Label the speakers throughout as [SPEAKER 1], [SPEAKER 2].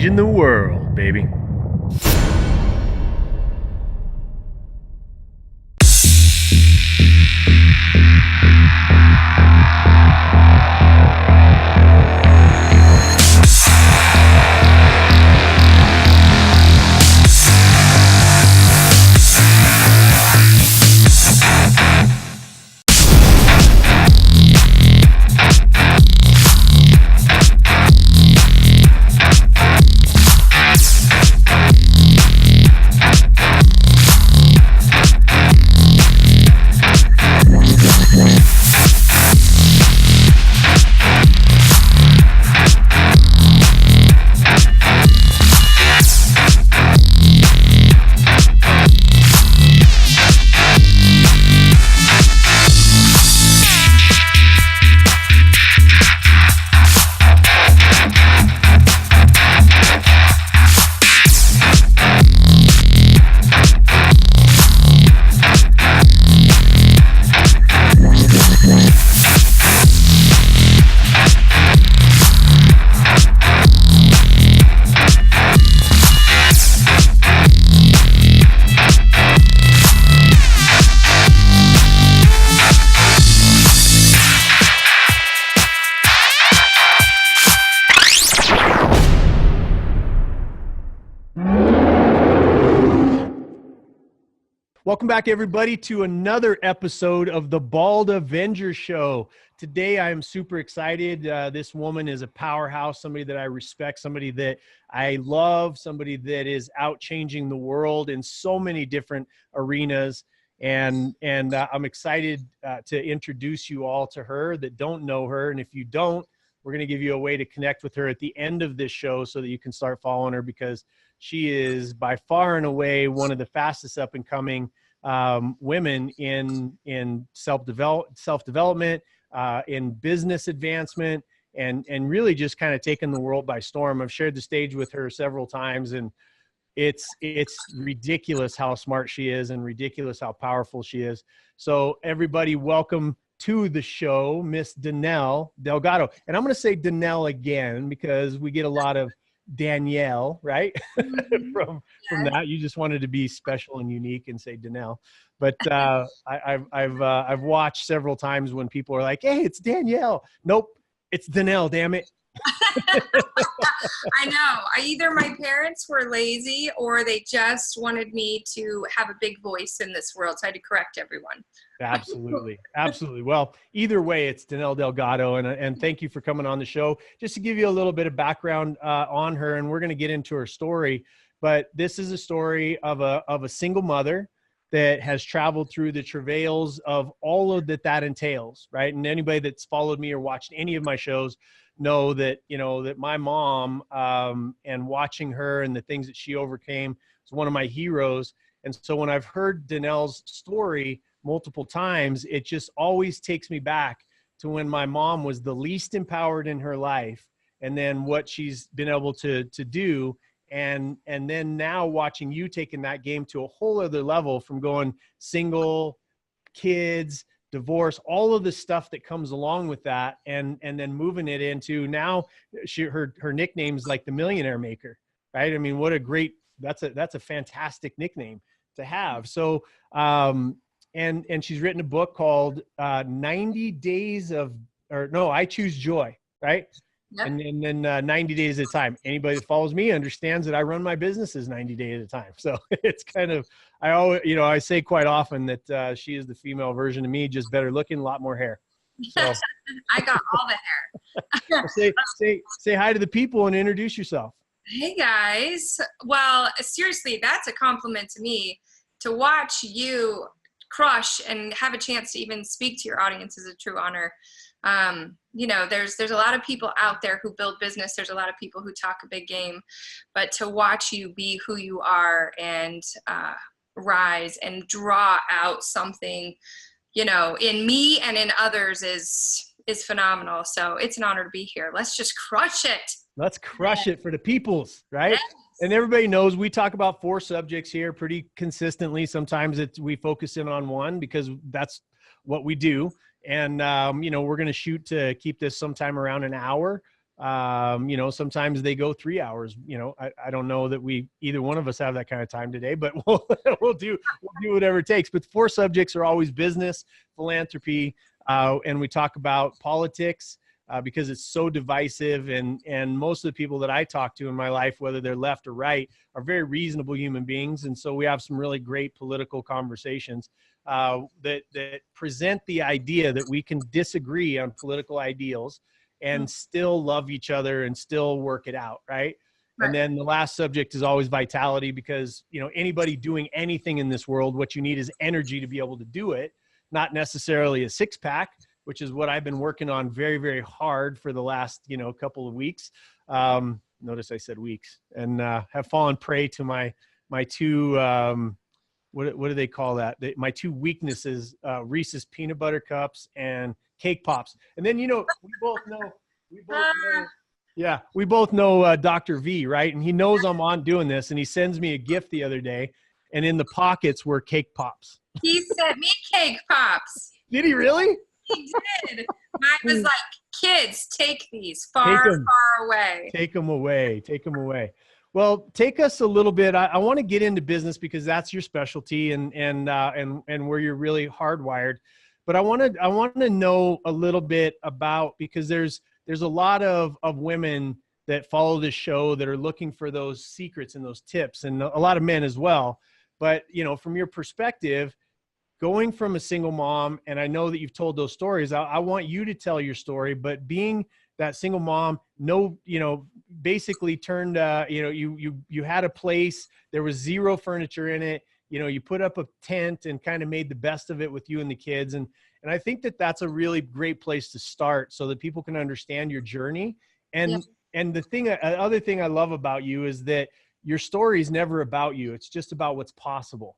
[SPEAKER 1] changing the world, baby. Welcome back, everybody, to another episode of the Bald Avenger Show. Today, I am super excited. This woman is a powerhouse, somebody that I respect, somebody that I love, somebody that is out changing the world in so many different arenas. And I'm excited to introduce you all to her that don't know her. And if you don't, we're going to give you a way to connect with her at the end of this show so that you can start following her, because she is by far and away one of the fastest up and coming women in self-development, in business advancement, and really just kind of taking the world by storm. I've shared the stage with her several times, and it's ridiculous how smart she is and ridiculous how powerful she is. So everybody, welcome to the show, Miss Danelle Delgado. And I'm going to say Danelle again because we get a lot of Danielle, right? from that. You just wanted to be special and unique and say Danelle. But I've watched several times when people are like, "Hey, it's Danielle." Nope, it's Danelle. Damn it.
[SPEAKER 2] I know. Either my parents were lazy or they just wanted me to have a big voice in this world, so I had to correct everyone.
[SPEAKER 1] Absolutely. Absolutely. Well, either way, it's Danelle Delgado. And thank you for coming on the show. Just to give you a little bit of background on her, and we're going to get into her story. But this is a story of a single mother that has traveled through the travails of all of that entails, right? And anybody that's followed me or watched any of my shows know that, that my mom and watching her and the things that she overcame is one of my heroes. And so when I've heard Danelle's story multiple times, it just always takes me back to when my mom was the least empowered in her life, and then what she's been able to do. And then now watching you taking that game to a whole other level, from going single, kids, divorce, all of the stuff that comes along with that, and then moving it into now her nickname's like the Millionaire Maker, right? I mean, what a great, that's a fantastic nickname to have. So and she's written a book called 90 Days of, or no, I Choose Joy, right? Yep. And then 90 days at a time. Anybody that follows me understands that I run my businesses 90 days at a time. So it's kind of, I always, I say quite often that she is the female version of me, just better looking, a lot more hair. So
[SPEAKER 2] I got all the hair.
[SPEAKER 1] say hi to the people and introduce yourself.
[SPEAKER 2] Hey guys. Well, seriously, that's a compliment to me. To watch you crush and have a chance to even speak to your audience is a true honor. There's a lot of people out there who build business. There's a lot of people who talk a big game, but to watch you be who you are and rise and draw out something, in me and in others is phenomenal. So it's an honor to be here. Let's just crush it.
[SPEAKER 1] Let's crush it for the peoples, right? Yes. And everybody knows we talk about 4 subjects here pretty consistently. Sometimes we focus in on one because that's what we do. And, we're going to shoot to keep this sometime around an hour. You know, sometimes they go 3 hours. You know, I don't know that either one of us have that kind of time today, but we'll do whatever it takes. But the 4 subjects are always business, philanthropy, and we talk about politics because it's so divisive. And most of the people that I talk to in my life, whether they're left or right, are very reasonable human beings. And so we have some really great political conversations that present the idea that we can disagree on political ideals and still love each other and still work it out, right? And then the last subject is always vitality, because, you know, anybody doing anything in this world, what you need is energy to be able to do it, not necessarily a 6-pack, which is what I've been working on very, very hard for the last, you know, couple of weeks. Notice I said weeks, and have fallen prey to my 2, what do they call that? My 2 weaknesses, Reese's peanut butter cups and cake pops. And then, you know, we both know Dr. V, right? And he knows I'm on doing this, and he sends me a gift the other day, and in the pockets were cake pops.
[SPEAKER 2] He sent me cake pops.
[SPEAKER 1] Did he really?
[SPEAKER 2] He did. Mine was like, kids, take these far away.
[SPEAKER 1] Take them away. Take them away. Well, take us a little bit. I want to get into business because that's your specialty and where you're really hardwired. But I want to know a little bit about, because there's a lot of women that follow this show that are looking for those secrets and those tips, and a lot of men as well. But, you know, from your perspective, going from a single mom, and I know that you've told those stories, I want you to tell your story, but being that single mom, basically turned, you had a place, there was 0 furniture in it, you know, you put up a tent and kind of made the best of it with you and the kids. And I think that that's a really great place to start so that people can understand your journey. And the other thing I love about you is that your story is never about you. It's just about what's possible.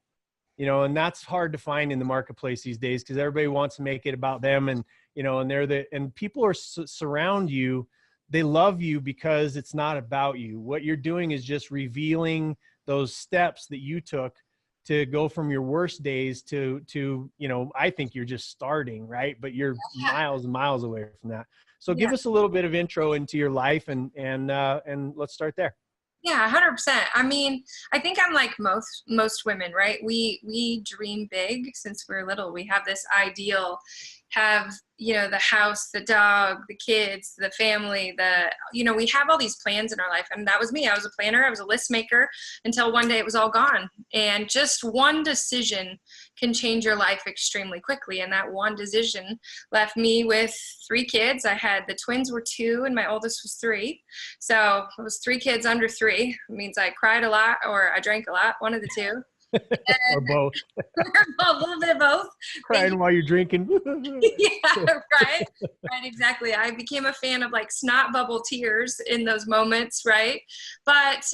[SPEAKER 1] You know, and that's hard to find in the marketplace these days, because everybody wants to make it about them, and, you know, and people are surround you. They love you because it's not about you. What you're doing is just revealing those steps that you took to go from your worst days to, you know, I think you're just starting, right? But you're miles and miles away from that. So give us a little bit of intro into your life, and let's start there.
[SPEAKER 2] Yeah, 100%. I mean, I think I'm like most women, right? We dream big since we're little. We have this ideal, have, you know, the house, the dog, the kids, the family, we have all these plans in our life. And that was me. I was a planner. I was a list maker until one day it was all gone. And just one decision can change your life extremely quickly. And that one decision left me with 3 kids. The twins were 2 and my oldest was 3. So it was 3 kids under 3. It means I cried a lot or I drank a lot, one of the 2.
[SPEAKER 1] Or both.
[SPEAKER 2] A little bit of both.
[SPEAKER 1] Crying while you're drinking.
[SPEAKER 2] Yeah, right, exactly. I became a fan of like snot bubble tears in those moments, right? But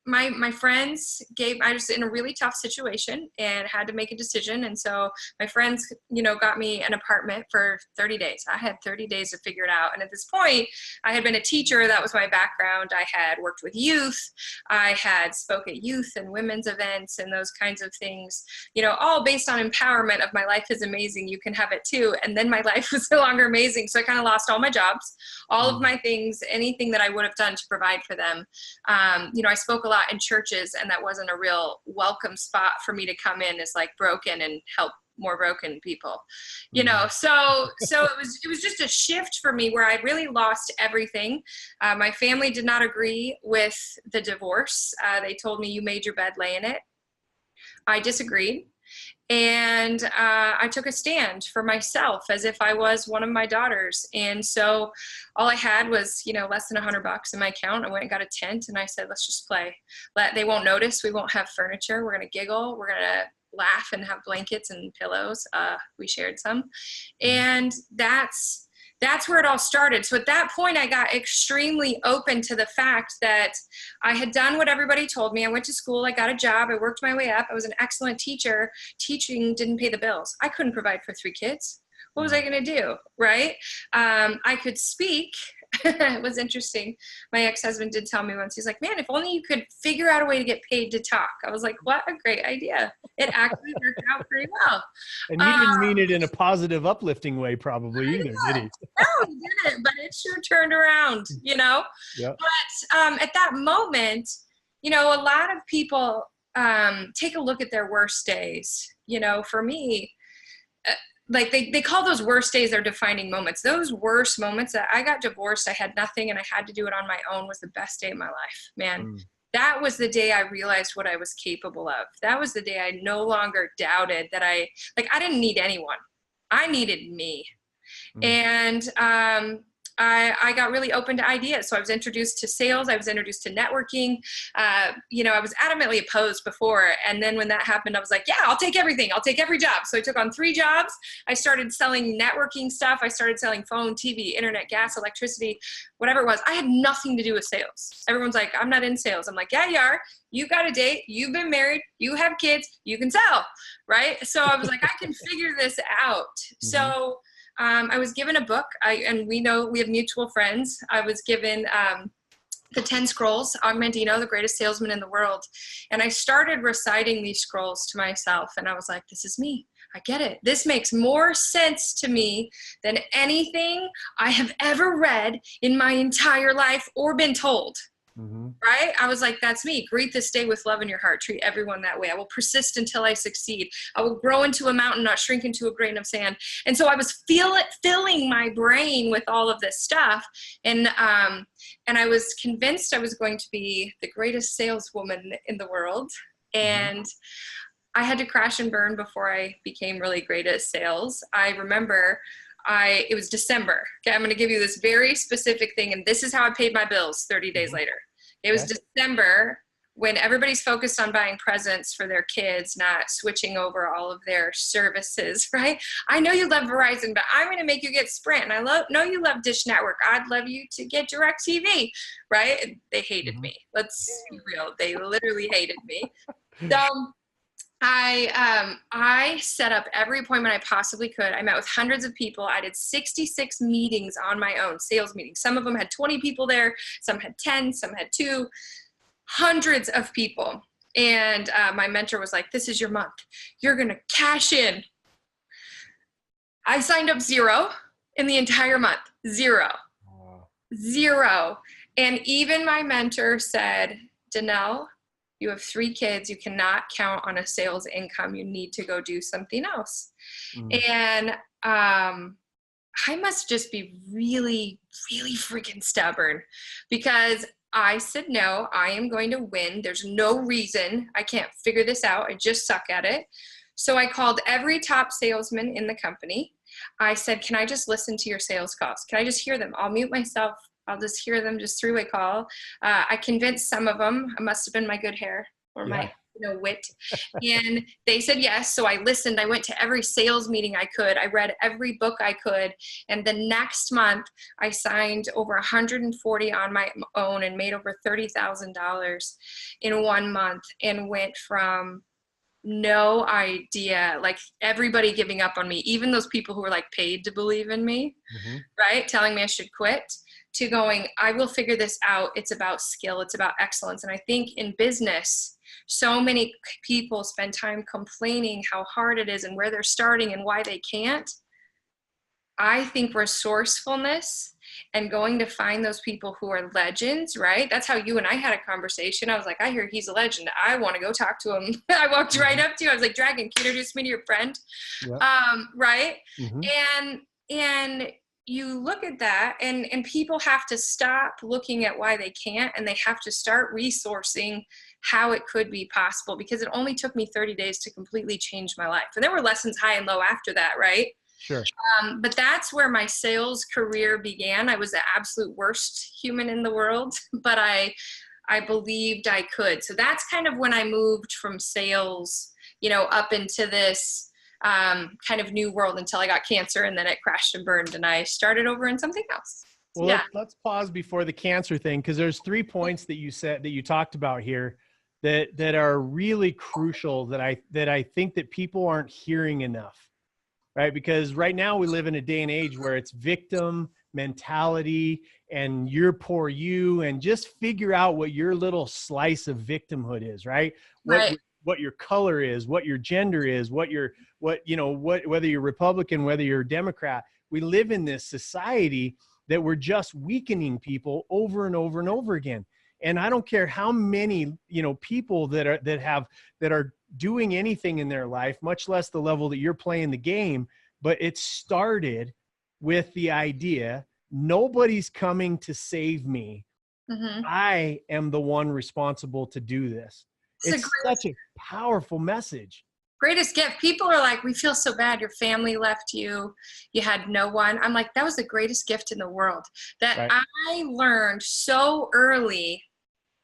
[SPEAKER 2] my friends I was in a really tough situation and had to make a decision. And so my friends, got me an apartment for 30 days. I had 30 days to figure it out. And at this point, I had been a teacher. That was my background. I had worked with youth. I had spoke at youth and women's events and those kinds of things, all based on empowerment of my life is amazing. You can have it too. And then my life was no longer amazing. So I kind of lost all my jobs, all of my things, anything that I would have done to provide for them. I spoke a lot in churches, and that wasn't a real welcome spot for me to come in as like broken and help more broken people, so it was just a shift for me where I really lost everything. My family did not agree with the divorce. They told me, you made your bed, lay in it. I disagreed. And I took a stand for myself as if I was one of my daughters. And so all I had was, less than $100 in my account. I went and got a tent and I said, let's just play. They won't notice. We won't have furniture. We're going to giggle. We're going to laugh and have blankets and pillows. We shared some. And that's where it all started. So at that point, I got extremely open to the fact that I had done what everybody told me. I went to school, I got a job, I worked my way up. I was an excellent teacher. Teaching didn't pay the bills. I couldn't provide for 3 kids. What was I going to do, right? I could speak It was interesting. My ex-husband did tell me once, he's like, man, if only you could figure out a way to get paid to talk. I was like, what a great idea. It actually worked out pretty well.
[SPEAKER 1] And he didn't mean it in a positive, uplifting way probably either, did he?
[SPEAKER 2] No, he didn't, but it sure turned around, you know?
[SPEAKER 1] Yeah.
[SPEAKER 2] But at that moment, you know, a lot of people take a look at their worst days. You know, for me, like they call those worst days their defining moments. Those worst moments that I got divorced, I had nothing and I had to do it on my own, was the best day of my life, man. That was the day I realized what I was capable of. That was the day I no longer doubted that I didn't need anyone. I needed me. And I got really open to ideas. So I was introduced to sales. I was introduced to networking. You know, I was adamantly opposed before. And then when that happened, I was like, yeah, I'll take everything. I'll take every job. So I took on 3 jobs. I started selling networking stuff. I started selling phone, TV, internet, gas, electricity, whatever it was. I had nothing to do with sales. Everyone's like, I'm not in sales. I'm like, yeah, you are. You got a date. You've been married. You have kids. You can sell, right? So I was like, I can figure this out. So I was given a book, and we know we have mutual friends. I was given the 10 scrolls, Augmentino, the greatest salesman in the world. And I started reciting these scrolls to myself, and I was like, this is me. I get it. This makes more sense to me than anything I have ever read in my entire life or been told. Right? I was like, that's me. Greet this day with love in your heart. Treat everyone that way. I will persist until I succeed. I will grow into a mountain, not shrink into a grain of sand. And so I was filling my brain with all of this stuff. And I was convinced I was going to be the greatest saleswoman in the world. And I had to crash and burn before I became really great at sales. I remember it was December. Okay, I'm going to give you this very specific thing, and this is how I paid my bills 30 days later. It was December, when everybody's focused on buying presents for their kids, not switching over all of their services, right? I know you love Verizon, but I'm going to make you get Sprint. And I know you love Dish Network. I'd love you to get DirecTV, right? And they hated me. Let's be real. They literally hated me. So I set up every appointment I possibly could. I met with hundreds of people. I did 66 meetings on my own, sales meetings. Some of them had 20 people there. Some had 10, some had 2. Hundreds of people. And my mentor was like, this is your month. You're going to cash in. I signed up 0 in the entire month. 0. Wow. 0. And even my mentor said, Danelle, you have 3 kids. You cannot count on a sales income. You need to go do something else. And I must just be really, really freaking stubborn, because I said, no, I am going to win. There's no reason I can't figure this out. I just suck at it. So I called every top salesman in the company. I said, can I just listen to your sales calls? Can I just hear them? I'll mute myself. I'll just hear them, just 3-way call. I convinced some of them. It must have been my good hair or my wit. And they said yes. So I listened. I went to every sales meeting I could. I read every book I could. And the next month, I signed over 140 on my own and made over $30,000 in 1 month, and went from no idea, like everybody giving up on me, even those people who were like paid to believe in me, right? Telling me I should quit, to going, I will figure this out. It's about skill. It's about excellence. And I think in business, so many people spend time complaining how hard it is and where they're starting and why they can't. I think resourcefulness and going to find those people who are legends, right? That's how you and I had a conversation. I was like, I hear he's a legend. I want to go talk to him. I walked right up to you. I was like, Dragon, can you introduce me to your friend? Right? And you look at that, and people have to stop looking at why they can't, and they have to start resourcing how it could be possible, because it only took me 30 days to completely change my life. And there were lessons high and low after that, right?
[SPEAKER 1] Sure.
[SPEAKER 2] But that's where my sales career began. I was the absolute worst human in the world, but I believed I could. So that's kind of when I moved from sales, up into this kind of new world, until I got cancer, and then it crashed and burned and I started over in something else.
[SPEAKER 1] Well, let's pause before the cancer thing, because there's 3 points that you talked about here that are really crucial, that I think that people aren't hearing enough, right? Because right now we live in a day and age where it's victim, mentality and you're poor you, and just figure out what your little slice of victimhood is, right?
[SPEAKER 2] Right.
[SPEAKER 1] What your color is, what your gender is, whether you're Republican, whether you're Democrat. We live in this society that we're just weakening people over and over and over again. And I don't care how many, people that are doing anything in their life, much less the level that you're playing the game. But it started with the idea, nobody's coming to save me.
[SPEAKER 2] Mm-hmm.
[SPEAKER 1] I am the one responsible to do this. It's such a powerful message.
[SPEAKER 2] Greatest gift. People are like, we feel so bad. Your family left you. You had no one. I'm like, that was the greatest gift in the world that
[SPEAKER 1] Right.
[SPEAKER 2] I learned so early.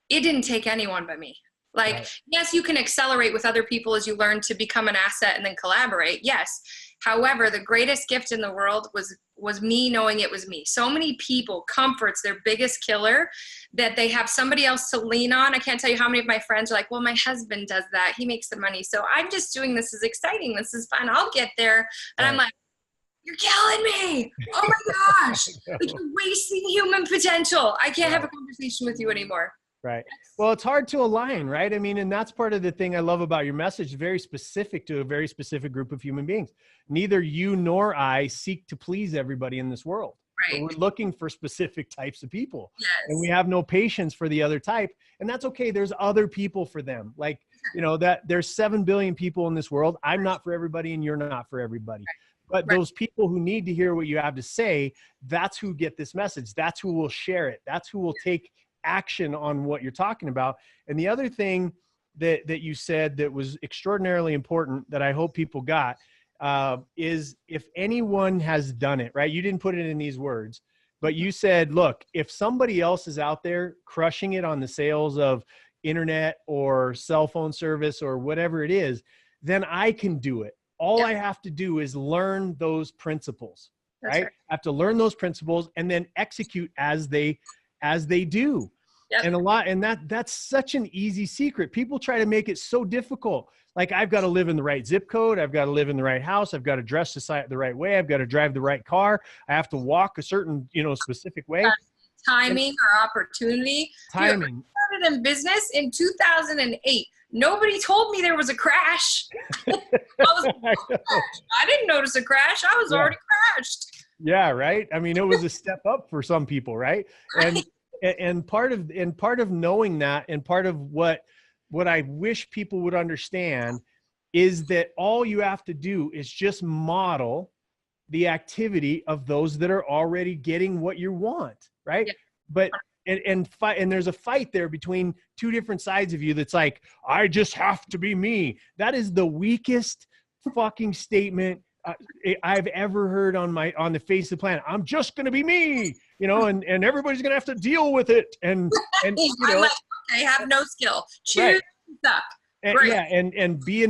[SPEAKER 2] It didn't take anyone but me. Like,
[SPEAKER 1] Right.
[SPEAKER 2] Yes, you can accelerate with other people as you learn to become an asset and then collaborate. Yes. However, the greatest gift in the world was me knowing it was me. So many people, comfort's their biggest killer, that they have somebody else to lean on. I can't tell you how many of my friends are like, well, my husband does that. He makes the money. So I'm just doing this. Is exciting. This is fun. I'll get there. And
[SPEAKER 1] Right.
[SPEAKER 2] I'm like, you're killing me. Oh my gosh. Like, you're wasting human potential. I can't have a conversation with you anymore.
[SPEAKER 1] Right. Well, it's hard to align, right? I mean, and that's part of the thing I love about your message, very specific to a very specific group of human beings. Neither you nor I seek to please everybody in this world.
[SPEAKER 2] Right.
[SPEAKER 1] But we're looking for specific types of people.
[SPEAKER 2] Yes.
[SPEAKER 1] And we have no patience for the other type. And that's okay. There's other people for them. Like, that there's 7 billion people in this world. I'm not for everybody and you're not for everybody. But those people who need to hear what you have to say, that's who get this message. That's who will share it. That's who will take action on what you're talking about. And the other thing that you said that was extraordinarily important that I hope people got is, if anyone has done it, right? You didn't put it in these words, but you said, look, if somebody else is out there crushing it on the sales of internet or cell phone service or whatever it is, then I can do it. All I have to do is learn those principles, right? I have to learn those principles and then execute as they do. Yep. And that's such an easy secret. People try to make it so difficult. Like, I've got to live in the right zip code. I've got to live in the right house. I've got to dress the right way. I've got to drive the right car. I have to walk a certain, specific way.
[SPEAKER 2] Timing or opportunity.
[SPEAKER 1] Timing.
[SPEAKER 2] I started in business in 2008. Nobody told me there was a crash. I didn't notice a crash. I was already crashed.
[SPEAKER 1] Yeah. Right. I mean, it was a step up for some people. Right. And part of knowing that, and part of what I wish people would understand, is that all you have to do is just model the activity of those that are already getting what you want. Right. Yeah. But, and there's a fight there between two different sides of you. That's like, I just have to be me. That is the weakest fucking statement I've ever heard on the face of the planet. I'm just going to be me, and everybody's going to have to deal with it. And
[SPEAKER 2] I'm like, okay, have no skill. Choose suck.
[SPEAKER 1] And be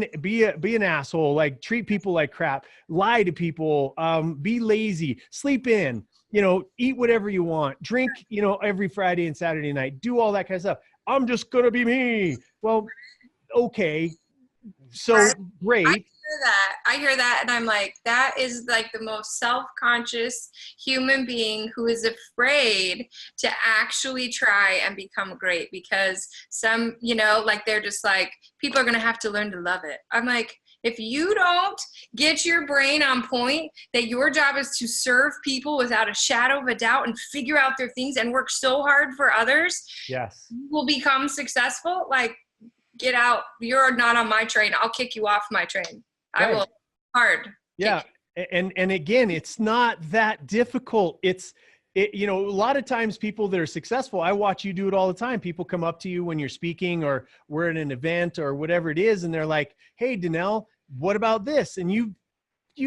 [SPEAKER 1] an asshole, like treat people like crap, lie to people, be lazy, sleep in, eat whatever you want, drink, every Friday and Saturday night, do all that kind of stuff. I'm just going to be me. Well, okay. So great.
[SPEAKER 2] I hear that. And I'm like, that is like the most self-conscious human being who is afraid to actually try and become great, because some, like, they're just like, people are going to have to learn to love it. I'm like, if you don't get your brain on point that your job is to serve people without a shadow of a doubt and figure out their things and work so hard for others,
[SPEAKER 1] yes,
[SPEAKER 2] you will become successful. Like, get out. You're not on my train. I'll kick you off my train. I will hard.
[SPEAKER 1] Yeah. And again, it's not that difficult. A lot of times people that are successful, I watch you do it all the time. People come up to you when you're speaking or we're at an event or whatever it is. And they're like, hey, Danelle, what about this? And you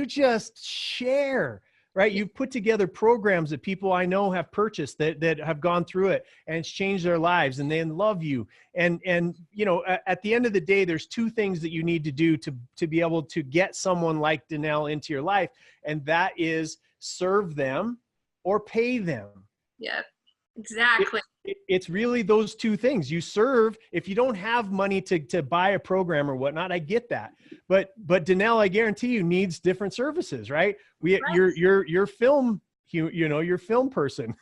[SPEAKER 1] just share, right? You've put together programs that people I know have purchased that have gone through it, and it's changed their lives, and they love you. And at the end of the day, there's two things that you need to do to be able to get someone like Danelle into your life. And that is serve them or pay them.
[SPEAKER 2] Yeah, exactly.
[SPEAKER 1] It's really those two things. You serve. If you don't have money to buy a program or whatnot, I get that. But Danelle, I guarantee you, needs different services, right? Your film your film person.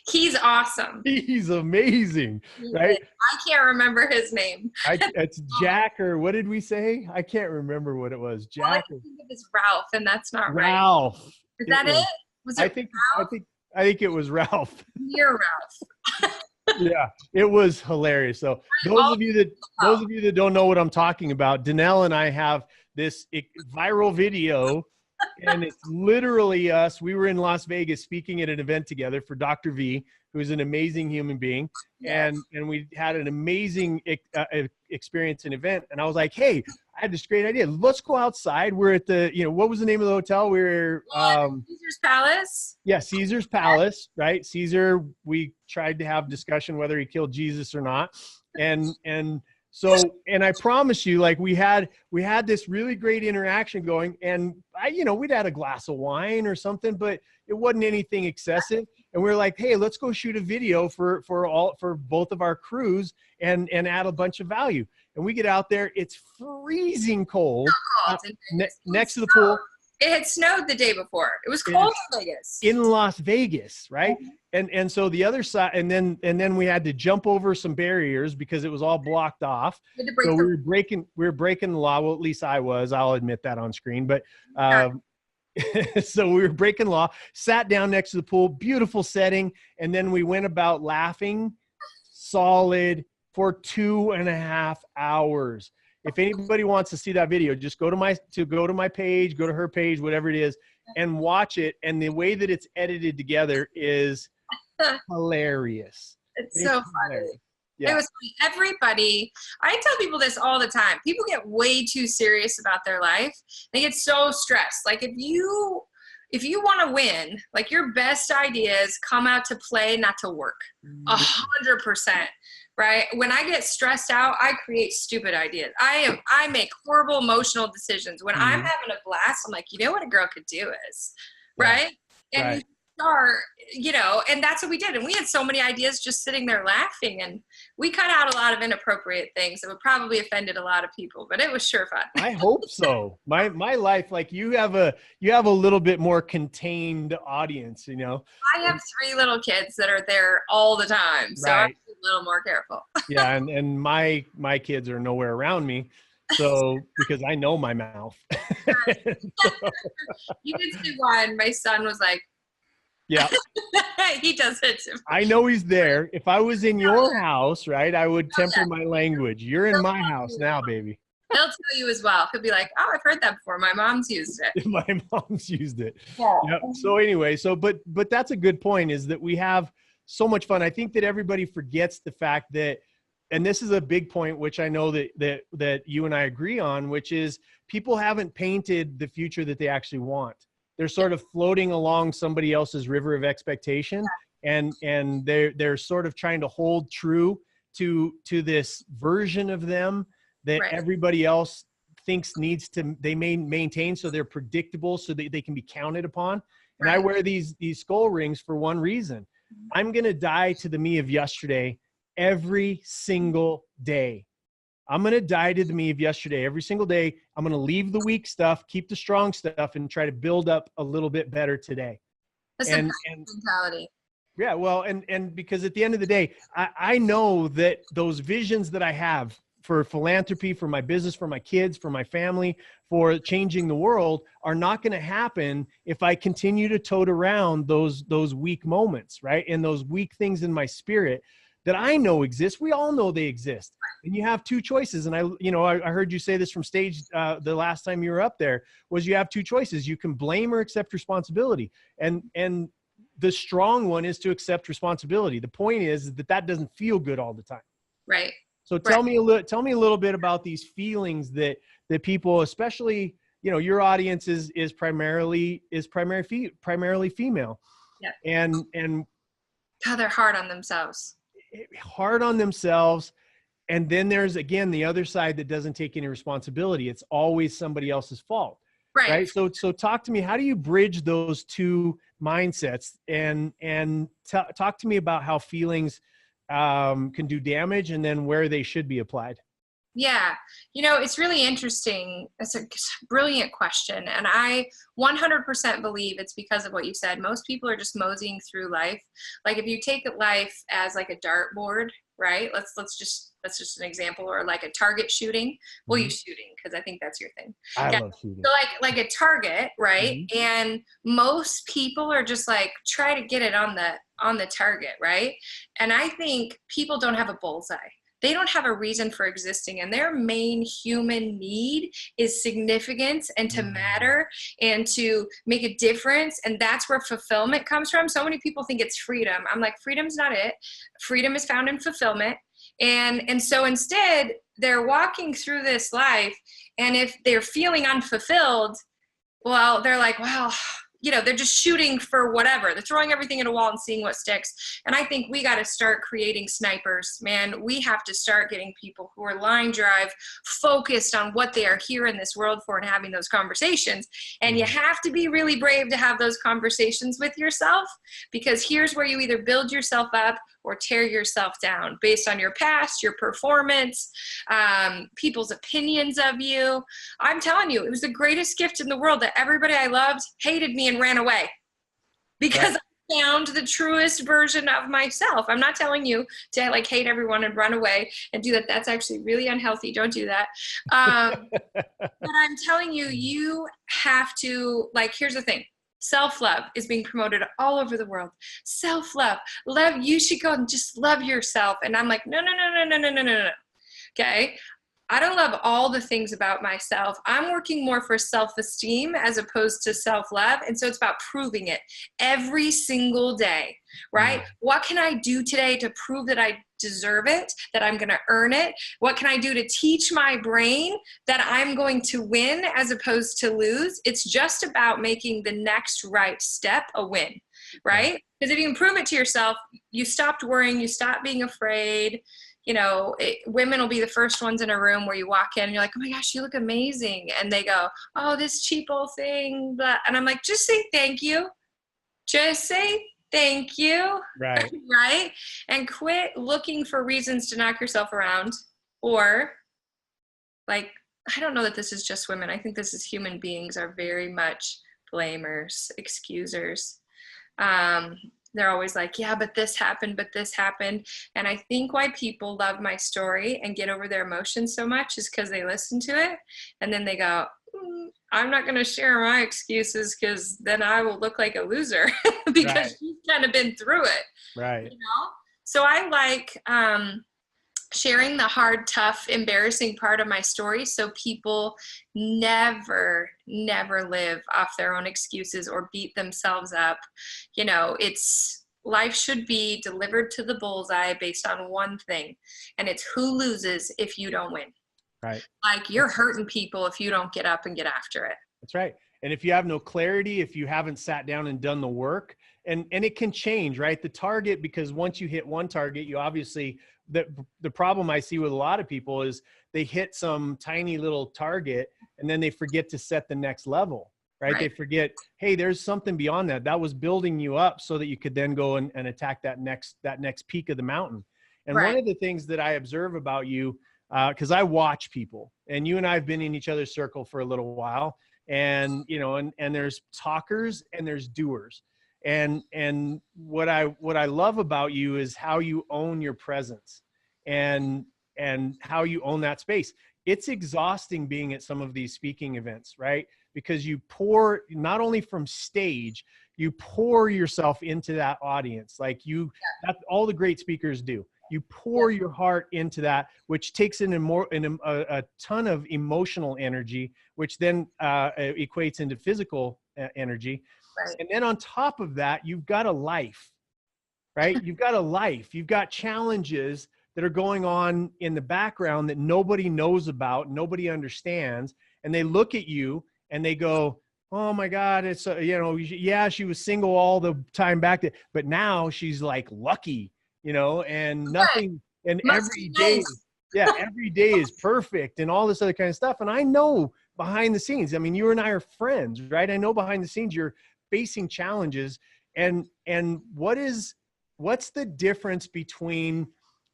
[SPEAKER 2] He's awesome.
[SPEAKER 1] He's amazing, right?
[SPEAKER 2] I can't remember his name.
[SPEAKER 1] It's Jack, or what did we say? I can't remember what it was. Jack.
[SPEAKER 2] All I can think of is Ralph, and that's not
[SPEAKER 1] Ralph.
[SPEAKER 2] right. Is that it? Was it Ralph?
[SPEAKER 1] I think it was Ralph.
[SPEAKER 2] Near Ralph.
[SPEAKER 1] Yeah, it was hilarious. So those of you that don't know what I'm talking about, Danelle and I have this viral video, and it's literally us. We were in Las Vegas speaking at an event together for Dr. V, who's an amazing human being.
[SPEAKER 2] Yes.
[SPEAKER 1] And we had an amazing experience and event. And I was like, hey, I had this great idea. Let's go outside. We're at the, what was the name of the hotel? We were
[SPEAKER 2] Caesar's Palace.
[SPEAKER 1] Yeah, Caesar's Palace, right? Caesar, we tried to have discussion whether he killed Jesus or not. And I promise you, like we had this really great interaction going, and we'd had a glass of wine or something, but it wasn't anything excessive. And we were like, hey, let's go shoot a video for both of our crews and add a bunch of value. And we get out there, it's freezing cold next to the pool.
[SPEAKER 2] It had snowed the day before. It was cold in Vegas.
[SPEAKER 1] In Las Vegas, right? And so the other side, and then we had to jump over some barriers because it was all blocked off. So we were breaking the law. Well, at least I was. I'll admit that on screen. But so we were breaking law. Sat down next to the pool, beautiful setting, and then we went about laughing solid for 2.5 hours. If anybody wants to see that video, just go to my page, go to her page, whatever it is, and watch it. And the way that it's edited together is hilarious.
[SPEAKER 2] It's so funny. Yeah. It was funny. Everybody, I tell people this all the time. People get way too serious about their life. They get so stressed. Like if you want to win, like your best ideas come out to play, not to work. 100%. Right? When I get stressed out, I create stupid ideas. I make horrible emotional decisions. When I'm having a blast, I'm like, you know what a girl could do is, right? And you start, and that's what we did. And we had so many ideas just sitting there laughing, and we cut out a lot of inappropriate things that would probably offended a lot of people, but it was sure fun.
[SPEAKER 1] I hope so. My life, like you have a little bit more contained audience,
[SPEAKER 2] I have 3 little kids that are there all the time. So I'm a little more careful.
[SPEAKER 1] Yeah. And my kids are nowhere around me. So, because I know my mouth.
[SPEAKER 2] You did see one. My son was like,
[SPEAKER 1] yeah,
[SPEAKER 2] he does it too.
[SPEAKER 1] I know he's there. If I was in your house, right, I would temper my language. You're in my house now, baby.
[SPEAKER 2] He'll tell you as well. He'll be like, oh, I've heard that before. My mom's used it.
[SPEAKER 1] My mom's used it. Yeah. Yep. So anyway, but that's a good point, is that we have so much fun. I think that everybody forgets the fact that, and this is a big point, which I know that you and I agree on, which is people haven't painted the future that they actually want. They're sort of floating along somebody else's river of expectation, and they're sort of trying to hold true to this version of them that everybody else thinks they may maintain, so they're predictable, so they can be counted upon. And I wear these skull rings for one reason. I'm going to die to the me of yesterday every single day. I'm going to die to the me of yesterday every single day. I'm going to leave the weak stuff, keep the strong stuff, and try to build up a little bit better today.
[SPEAKER 2] That's a mentality.
[SPEAKER 1] Yeah, well, and because at the end of the day, I know that those visions that I have for philanthropy, for my business, for my kids, for my family, for changing the world are not going to happen if I continue to tote around those weak moments, right? And those weak things in my spirit that I know exist. We all know they exist. And you have 2 choices. And I heard you say this from stage the last time you were up there, was you have 2 choices. You can blame or accept responsibility. And the strong one is to accept responsibility. The point is that doesn't feel good all the time.
[SPEAKER 2] Right.
[SPEAKER 1] So tell me a little bit about these feelings that people, especially, your audience is primarily female.
[SPEAKER 2] Yeah.
[SPEAKER 1] And
[SPEAKER 2] God, they're hard on themselves.
[SPEAKER 1] And then there's, again, the other side that doesn't take any responsibility. It's always somebody else's fault. Right. So talk to me. How do you bridge those 2 mindsets, and talk to me about how feelings can do damage, and then where they should be applied?
[SPEAKER 2] Yeah. It's really interesting. It's a brilliant question. And I 100% believe it's because of what you said. Most people are just moseying through life. Like if you take life as like a dartboard, right? That's just an example, or like a target shooting. We'll use shooting because I think that's your thing.
[SPEAKER 1] I
[SPEAKER 2] Okay.
[SPEAKER 1] love shooting.
[SPEAKER 2] So like a target, right? And most people are just like, try to get it on the target, right? And I think people don't have a bullseye. They don't have a reason for existing, and their main human need is significance and to matter and to make a difference. And that's where fulfillment comes from. So many people think it's freedom. I'm like, freedom's not it. Freedom is found in fulfillment. And so instead they're walking through this life, and if they're feeling unfulfilled, well, they're like, wow, they're just shooting for whatever. They're throwing everything at a wall and seeing what sticks. And I think we got to start creating snipers, man. We have to start getting people who are line drive, focused on what they are here in this world for and having those conversations. And you have to be really brave to have those conversations with yourself, because here's where you either build yourself up or tear yourself down based on your past, your performance, people's opinions of you. I'm telling you, it was the greatest gift in the world that everybody I loved hated me and ran away because I found the truest version of myself. I'm not telling you to like hate everyone and run away and do that. That's actually really unhealthy. Don't do that. But I'm telling you, you have to, like, here's the thing. Self-love is being promoted all over the world. Self-love, love, you should go and just love yourself. And I'm like, no. Okay. I don't love all the things about myself. I'm working more for self-esteem as opposed to self-love. And so it's about proving it every single day, right? What can I do today to prove that I deserve it, that I'm going to earn it? What can I do to teach my brain that I'm going to win as opposed to lose? It's just about making the next right step a win, right? Because if you can prove it to yourself, you stopped worrying, you stop being afraid. Women will be the first ones in a room where you walk in and you're like, oh my gosh, you look amazing. And they go, oh, this cheap old thing. Blah. And I'm like, just say thank you. Just say thank you.
[SPEAKER 1] Right.
[SPEAKER 2] Right. And quit looking for reasons to knock yourself around. Or like, I don't know that this is just women. I think this is human beings are very much blamers, excusers. They're always like, yeah, but this happened. And I think why people love my story and get over their emotions so much is because they listen to it. And then they go, I'm not going to share my excuses because then I will look like a loser because you've kind of been through it.
[SPEAKER 1] Right.
[SPEAKER 2] So I like sharing the hard, tough, embarrassing part of my story so people never live off their own excuses or beat themselves up. Life should be delivered to the bullseye based on one thing, and it's who loses if you don't win.
[SPEAKER 1] Right.
[SPEAKER 2] Like you're hurting people if you don't get up and get after it.
[SPEAKER 1] That's right. And if you have no clarity, if you haven't sat down and done the work, and it can change, right? The target, because once you hit one target, you obviously, the problem I see with a lot of people is they hit some tiny little target and then they forget to set the next level, right? They forget, hey, there's something beyond that. That was building you up so that you could then go and attack that next peak of the mountain. And one of the things that I observe about you, because I watch people, and you and I have been in each other's circle for a little while, and and there's talkers and there's doers. And what I love about you is how you own your presence and how you own that space. It's exhausting being at some of these speaking events, right? Because you pour, not only from stage, you pour yourself into that audience. Like that's all the great speakers do. You pour your heart into that, which takes in a ton of emotional energy, which then equates into physical energy. Right. And then on top of that, you've got a life, right? You've got a life. You've got challenges that are going on in the background that nobody knows about, nobody understands. And they look at you and they go, oh my God, it's, yeah, she was single all the time back then, but now she's like lucky, and nothing, and every day, every day is perfect and all this other kind of stuff. And I know behind the scenes, I mean, you and I are friends, right? I know behind the scenes, you're facing challenges. And what's the difference between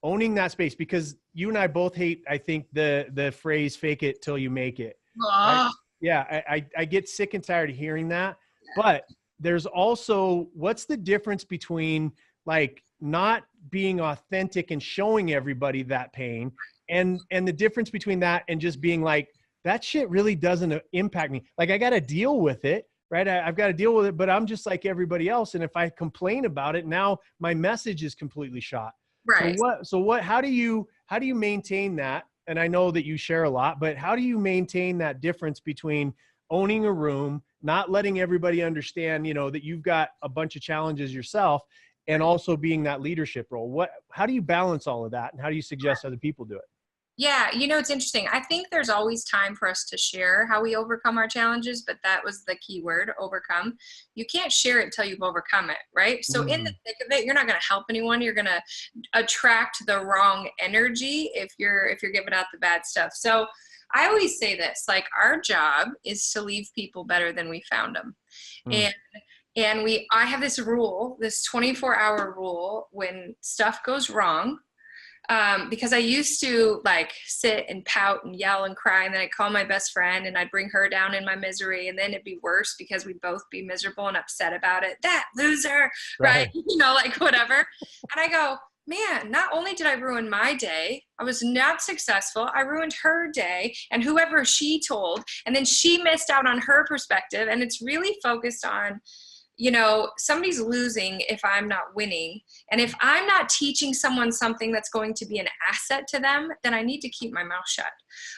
[SPEAKER 1] owning that space, because you and I both hate, I think, the phrase "fake it till you make it." Right?
[SPEAKER 2] Oh,
[SPEAKER 1] Yeah, I get sick and tired of hearing that. But there's also, what's the difference between like not being authentic and showing everybody that pain, and the difference between that and just being like, that shit really doesn't impact me. Like, I got to deal with it, right? I've got to deal with it, but I'm just like everybody else. And if I complain about it, now my message is completely shot.
[SPEAKER 2] right.
[SPEAKER 1] How do you maintain that? And I know that you share a lot, but how do you maintain that difference between owning a room, not letting everybody understand, that you've got a bunch of challenges yourself, and also being that leadership role? How do you balance all of that? And how do you suggest other people do it?
[SPEAKER 2] Yeah, it's interesting. I think there's always time for us to share how we overcome our challenges, but that was the key word, overcome. You can't share it until you've overcome it, right? So in the thick of it, you're not going to help anyone. You're going to attract the wrong energy if you're giving out the bad stuff. So I always say this, like, our job is to leave people better than we found them. And I have this rule, this 24-hour rule, when stuff goes wrong, because I used to like sit and pout and yell and cry, and then I'd call my best friend and I'd bring her down in my misery, and then it'd be worse because we'd both be miserable and upset about it. That loser, right? Like whatever. And I go, man, not only did I ruin my day, I was not successful, I ruined her day and whoever she told, and then she missed out on her perspective. And it's really focused on, somebody's losing if I'm not winning. And if I'm not teaching someone something that's going to be an asset to them, then I need to keep my mouth shut.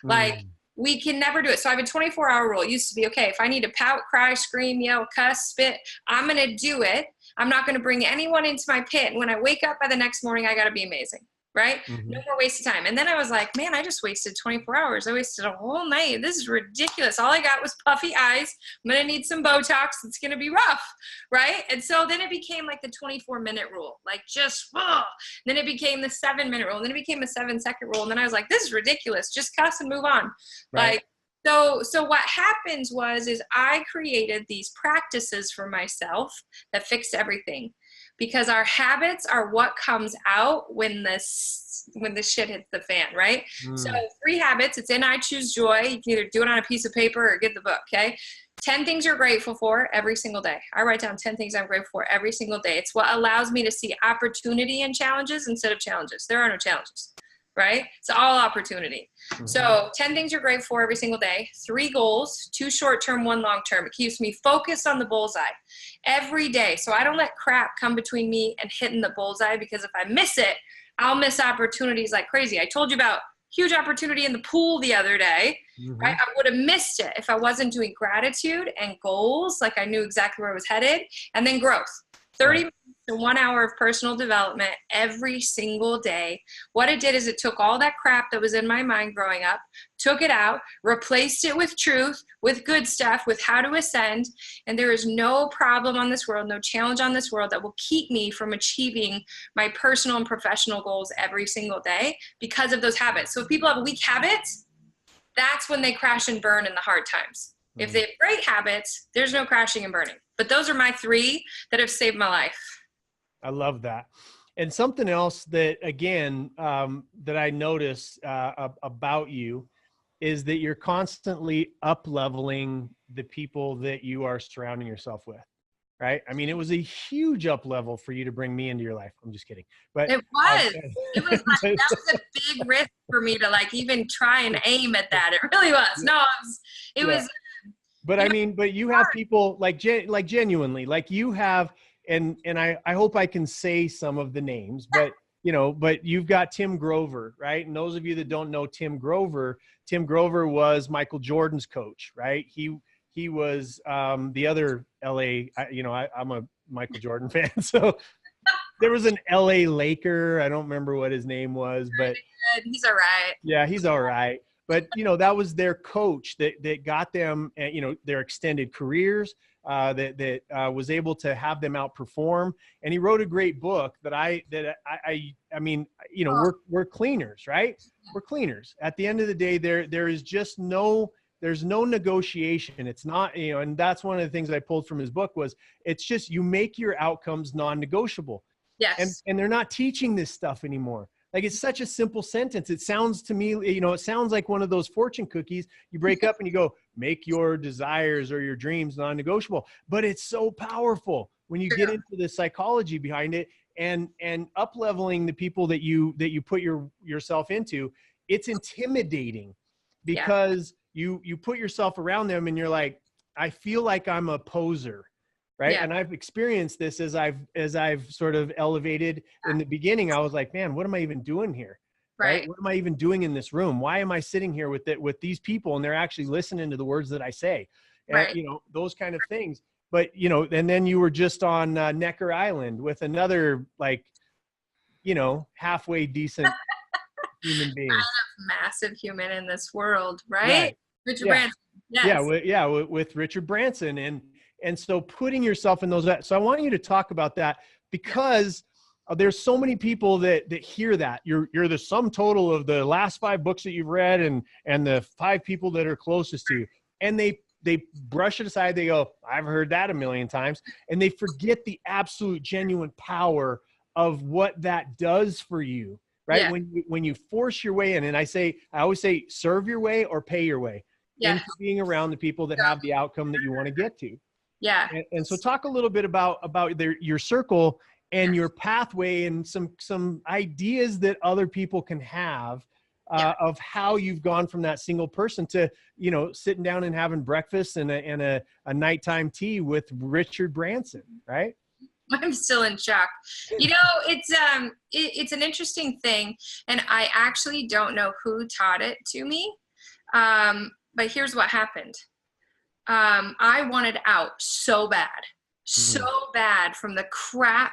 [SPEAKER 2] Like, we can never do it. So I have a 24-hour rule. It used to be, okay, if I need to pout, cry, scream, yell, cuss, spit, I'm going to do it. I'm not going to bring anyone into my pit. And when I wake up by the next morning, I got to be amazing. Right? No more waste of time. And then I was like, man, I just wasted 24 hours. I wasted a whole night. This is ridiculous. All I got was puffy eyes. I'm going to need some Botox. It's going to be rough. Right? And so then it became like the 24-minute rule, like just, then it became the 7-minute rule. And then it became a 7-second rule. And then I was like, this is ridiculous. Just cuss and move on.
[SPEAKER 1] Right.
[SPEAKER 2] Like, so what happens is I created these practices for myself that fixed everything. Because our habits are what comes out when the shit hits the fan, right? So 3 habits. It's in I Choose Joy. You can either do it on a piece of paper or get the book, okay? 10 things you're grateful for every single day. I write down 10 things I'm grateful for every single day. It's what allows me to see opportunity in challenges instead of challenges. There are no challenges, right? It's all opportunity. So 10 things you're grateful for every single day, 3 goals, 2 short-term, 1 long-term. It keeps me focused on the bullseye every day. So I don't let crap come between me and hitting the bullseye, because if I miss it, I'll miss opportunities like crazy. I told you about huge opportunity in the pool the other day, right? I would have missed it if I wasn't doing gratitude and goals, like I knew exactly where I was headed, and then growth. 30 minutes to 1 hour of personal development every single day. What it did is it took all that crap that was in my mind growing up, took it out, replaced it with truth, with good stuff, with how to ascend. And there is no problem on this world, no challenge on this world that will keep me from achieving my personal and professional goals every single day because of those habits. So if people have weak habits, that's when they crash and burn in the hard times. If they have great habits, there's no crashing and burning. But those are my 3 that have saved my life.
[SPEAKER 1] I love that. And something else that, again, that I notice about you is that you're constantly up-leveling the people that you are surrounding yourself with, right? I mean, it was a huge up-level for you to bring me into your life. I'm just kidding. But
[SPEAKER 2] it was like, that was a big risk for me to like even try and aim at that. It really was. No, it was.
[SPEAKER 1] But I mean, but you have people like genuinely, like you have, and I hope I can say some of the names, but but you've got Tim Grover, right? And those of you that don't know Tim Grover was Michael Jordan's coach, right? He was the other LA, I'm a Michael Jordan fan. So there was an LA Laker. I don't remember what his name was, but
[SPEAKER 2] he's all right.
[SPEAKER 1] Yeah, he's all right. But, that was their coach that got them, their extended careers, that was able to have them outperform. And he wrote a great book I mean, we're cleaners, right? We're cleaners. At the end of the day, there is just there's no negotiation. It's not, and that's one of the things I pulled from his book was it's just, you make your outcomes non-negotiable.
[SPEAKER 2] Yes.
[SPEAKER 1] And they're not teaching this stuff anymore. Like, it's such a simple sentence. It sounds to me, you know, it sounds like one of those fortune cookies. You break up and you go, make your desires or your dreams non-negotiable. But it's so powerful when you get into the psychology behind it, and up-leveling the people that you put yourself into. It's intimidating because you put yourself around them and you're like, I feel like I'm a poser. Right. And I've experienced this as I've sort of elevated. In the beginning, I was like, man, what am I even doing here? Right. What am I even doing in this room? Why am I sitting here with these people and they're actually listening to the words that I say? And, you know, those kind of things. But, you know, and then you were just on Necker Island with another, like, you know, halfway decent human being.
[SPEAKER 2] Massive human in this world, right? Richard Branson.
[SPEAKER 1] Yes. With Richard Branson. And so putting yourself in those, so I want you to talk about that, because there's so many people that hear that you're the sum total of the last 5 books that you've read and the 5 people that are closest to you. And they brush it aside. They go, I've heard that a million times. And they forget the absolute genuine power of what that does for you, right? When you force your way in, and I always say, serve your way or pay your way into being around the people that have the outcome that you want to get to.
[SPEAKER 2] Yeah.
[SPEAKER 1] And so talk a little bit about your circle and your pathway and some ideas that other people can have of how you've gone from that single person to, you know, sitting down and having breakfast and a nighttime tea with Richard Branson, right?
[SPEAKER 2] I'm still in shock. You know, it's an interesting thing, and I actually don't know who taught it to me. But here's what happened. I wanted out so bad from the crap,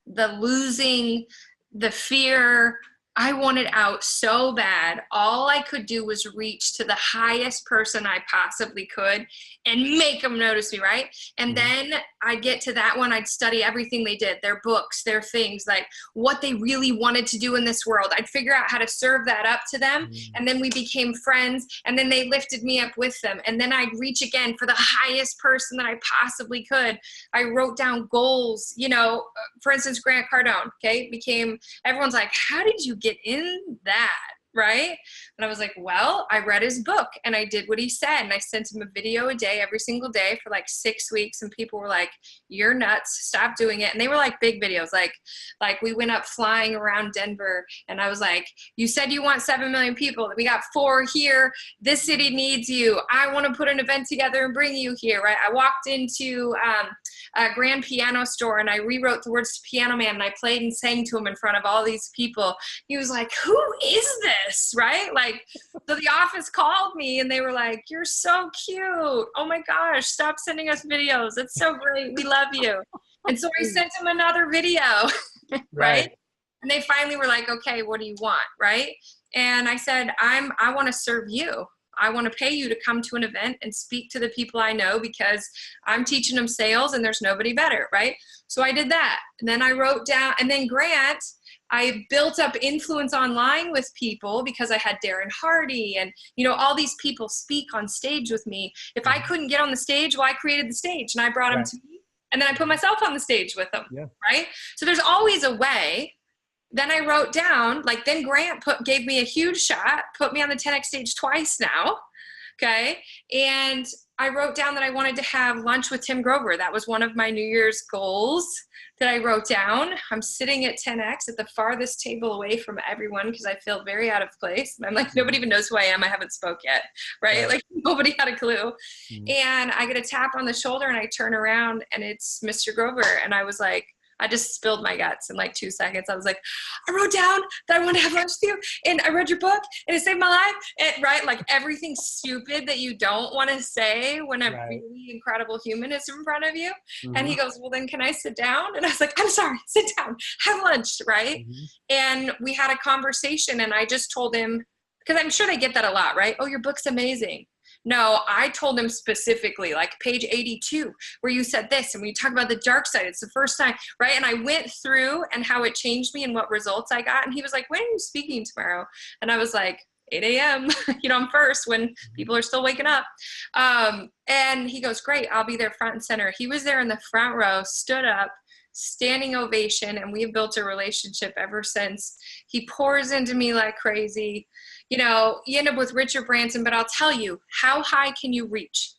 [SPEAKER 2] the losing, the fear. I wanted out so bad. All I could do was reach to the highest person I possibly could and make them notice me, right? And then I'd get to that one. I'd study everything they did, their books, their things, like what they really wanted to do in this world. I'd figure out how to serve that up to them. And then we became friends. And then they lifted me up with them. And then I'd reach again for the highest person that I possibly could. I wrote down goals, you know, for instance, Grant Cardone, okay, everyone's like, how did you get in that? Right? And I was like, well, I read his book and I did what he said. And I sent him a video a day, every single day for like 6 weeks. And people were like, you're nuts. Stop doing it. And they were like big videos. Like we went up flying around Denver. And I was like, you said you want 7 million people. We got 4 here. This city needs you. I want to put an event together and bring you here. Right? I walked into a grand piano store and I rewrote the words to Piano Man and I played and sang to him in front of all these people. He was like, who is this? Right? Like, so the office called me and they were like, you're so cute. Oh my gosh, stop sending us videos. It's so great. We love you. And so I sent him another video, right? And they finally were like, okay, what do you want? Right? And I said, I want to serve you. I want to pay you to come to an event and speak to the people I know because I'm teaching them sales and there's nobody better, right? So I did that. And then I wrote down, and then Grant, I built up influence online with people because I had Darren Hardy and, you know, all these people speak on stage with me. If I couldn't get on the stage, well, I created the stage and I brought them to me. And then I put myself on the stage with them, right? So there's always a way. Then I wrote down, like, then Grant gave me a huge shot, put me on the 10X stage twice now, okay? And I wrote down that I wanted to have lunch with Tim Grover. That was one of my New Year's goals that I wrote down. I'm sitting at 10X at the farthest table away from everyone because I feel very out of place. I'm like, nobody even knows who I am. I haven't spoke yet, right? Like, nobody had a clue. And I get a tap on the shoulder and I turn around and it's Mr. Grover. And I was like, I just spilled my guts in like 2 seconds. I was like, I wrote down that I want to have lunch with you and I read your book and it saved my life. And, right? Like everything stupid that you don't want to say when a really incredible human is in front of you. And he goes, well, then can I sit down? And I was like, I'm sorry, sit down, have lunch. Right. And we had a conversation and I just told him, because I'm sure they get that a lot, right? Oh, your book's amazing. No, I told him specifically, like page 82, where you said this, and we talk about the dark side. It's the first time, right? And I went through and how it changed me and what results I got. And he was like, when are you speaking tomorrow? And I was like, 8 a.m., you know, I'm first when people are still waking up. And he goes, great, I'll be there front and center. He was there in the front row, stood up, standing ovation, and we've built a relationship ever since. He pours into me like crazy. You know, you end up with Richard Branson, but I'll tell you, how high can you reach?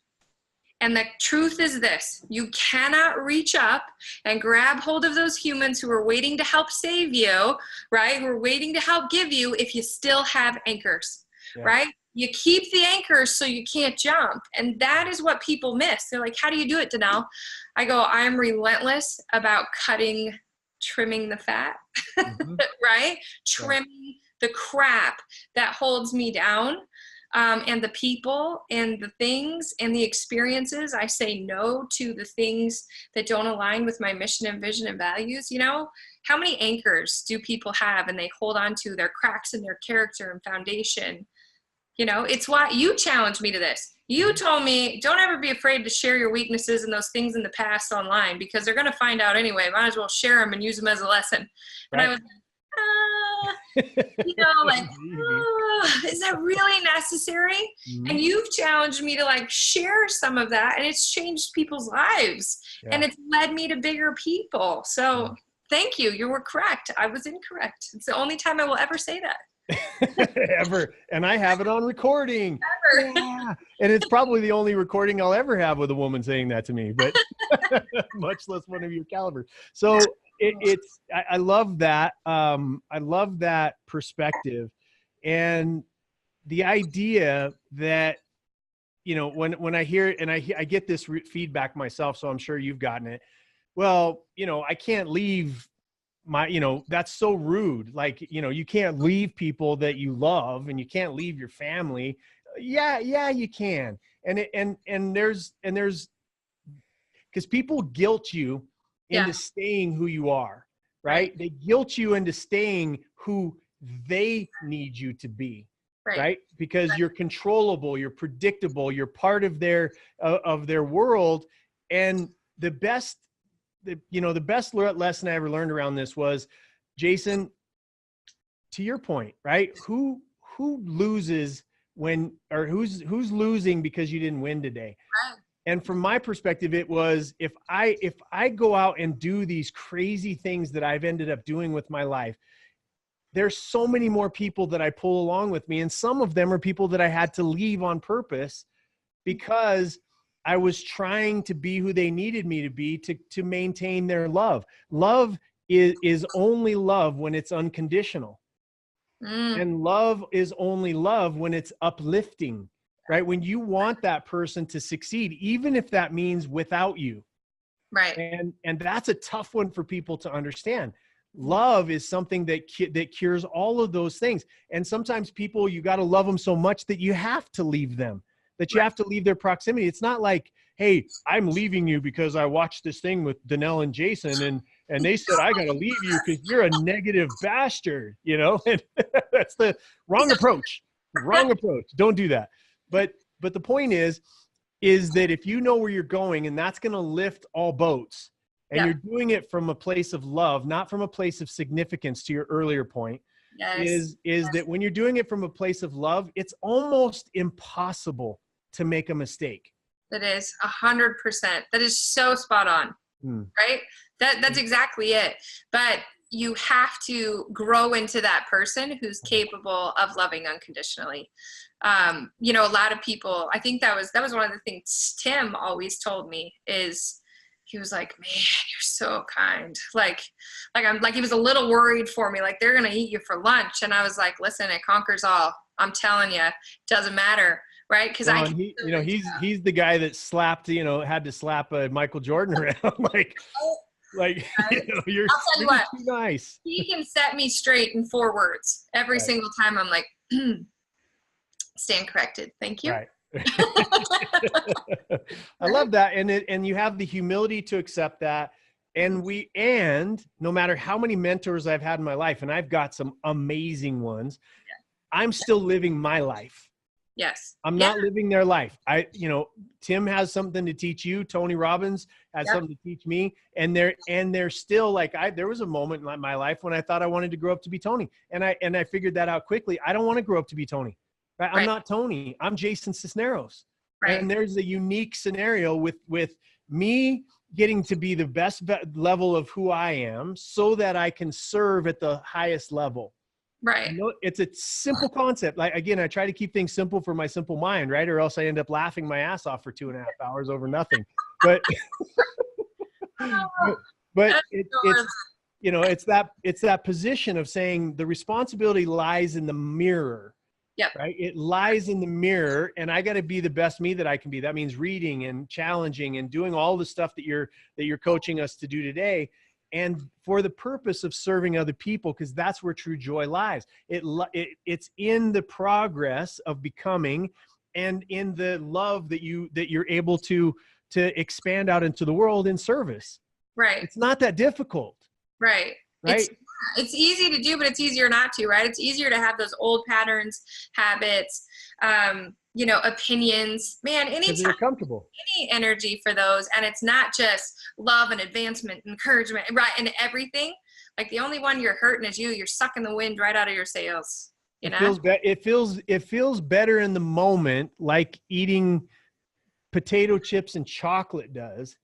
[SPEAKER 2] And the truth is this: you cannot reach up and grab hold of those humans who are waiting to help save you, right? Who are waiting to help give you, if you still have anchors, right? You keep the anchors so you can't jump. And that is what people miss. They're like, how do you do it, Danelle? I go, I'm relentless about trimming the fat, right? Trimming the crap that holds me down. And the people and the things and the experiences. I say no to the things that don't align with my mission and vision and values. You know, how many anchors do people have and they hold on to their cracks in their character and foundation? You know, it's why you challenged me to this. You told me, don't ever be afraid to share your weaknesses and those things in the past online, because they're going to find out anyway. Might as well share them and use them as a lesson. And I was like, you know, like, is that really necessary? And you've challenged me to like share some of that, and it's changed people's lives, and it's led me to bigger people. So thank you. You were correct. I was incorrect. It's the only time I will ever say that.
[SPEAKER 1] Ever. And I have it on recording.
[SPEAKER 2] Ever.
[SPEAKER 1] Yeah. And it's probably the only recording I'll ever have with a woman saying that to me, but much less one of your caliber. So I love that. I love that perspective, and the idea that, you know, when I hear it, and I get this feedback myself, so I'm sure you've gotten it. Well, you know, I can't leave you know, that's so rude. Like, you know, you can't leave people that you love, and you can't leave your family. Yeah, you can. And there's because people guilt you into staying who you are, right? They guilt you into staying who they need you to be, right? Because you're controllable, you're predictable, you're part of their world. And the best lesson I ever learned around this was, Jason, to your point, right? Who loses who's losing because you didn't win today?
[SPEAKER 2] Right.
[SPEAKER 1] And from my perspective, it was, if I go out and do these crazy things that I've ended up doing with my life, there's so many more people that I pull along with me. And some of them are people that I had to leave on purpose, because I was trying to be who they needed me to be to maintain their love. Love is only love when it's unconditional. And love is only love when it's uplifting. Right? When you want that person to succeed, even if that means without you.
[SPEAKER 2] Right.
[SPEAKER 1] And that's a tough one for people to understand. Love is something that cures all of those things. And sometimes people, you got to love them so much that you have to leave them, that you have to leave their proximity. It's not like, hey, I'm leaving you because I watched this thing with Danelle and Jason, and they said, I got to leave you because you're a negative bastard, you know? And that's the wrong approach. Wrong approach. Don't do that. But the point is that if you know where you're going, and that's going to lift all boats, and you're doing it from a place of love, not from a place of significance, to your earlier point, is that when you're doing it from a place of love, it's almost impossible to make a mistake.
[SPEAKER 2] That is 100%. That is so spot on, right? That's exactly it. But you have to grow into that person who's capable of loving unconditionally. You know, a lot of people, I think that was one of the things Tim always told me, is he was like, man, you're so kind. Like he was a little worried for me, like they're going to eat you for lunch. And I was like, listen, it conquers all. I'm telling you, it doesn't matter. Right. Cause he's the guy that slapped, had to slap Michael Jordan around. like, right? You're too nice. He can set me straight in 4 words every single time. I'm like, stand corrected. Thank you.
[SPEAKER 1] Right. I love that. And you have the humility to accept that. And no matter how many mentors I've had in my life, and I've got some amazing ones, I'm still living my life.
[SPEAKER 2] Yes.
[SPEAKER 1] I'm not living their life. Tim has something to teach you. Tony Robbins has something to teach me. And they're still like, there was a moment in my life when I thought I wanted to grow up to be Tony. And I figured that out quickly. I don't want to grow up to be Tony. Right? I'm not Tony. I'm Jason Cisneros. Right. And there's a unique scenario with me getting to be the best level of who I am so that I can serve at the highest level.
[SPEAKER 2] Right.
[SPEAKER 1] You know, it's a simple concept. Like, again, I try to keep things simple for my simple mind, right? Or else I end up laughing my ass off for 2.5 hours over nothing. But, but it's, you know, it's that position of saying the responsibility lies in the mirror.
[SPEAKER 2] Yep.
[SPEAKER 1] Right. It lies in the mirror, and I got to be the best me that I can be. That means reading and challenging and doing all the stuff that you're coaching us to do today. And for the purpose of serving other people, because that's where true joy lies. It's in the progress of becoming, and in the love that you're able to expand out into the world in service.
[SPEAKER 2] Right.
[SPEAKER 1] It's not that difficult.
[SPEAKER 2] Right.
[SPEAKER 1] Right.
[SPEAKER 2] It's easy to do, but it's easier not to, right? It's easier to have those old patterns, habits, you know, opinions, man, anytime,
[SPEAKER 1] comfortable,
[SPEAKER 2] any energy for those. And it's not just love and advancement, encouragement, right? And everything. Like, the only one you're hurting is you. You're sucking the wind right out of your sails. You know?
[SPEAKER 1] It feels better in the moment, like eating potato chips and chocolate does.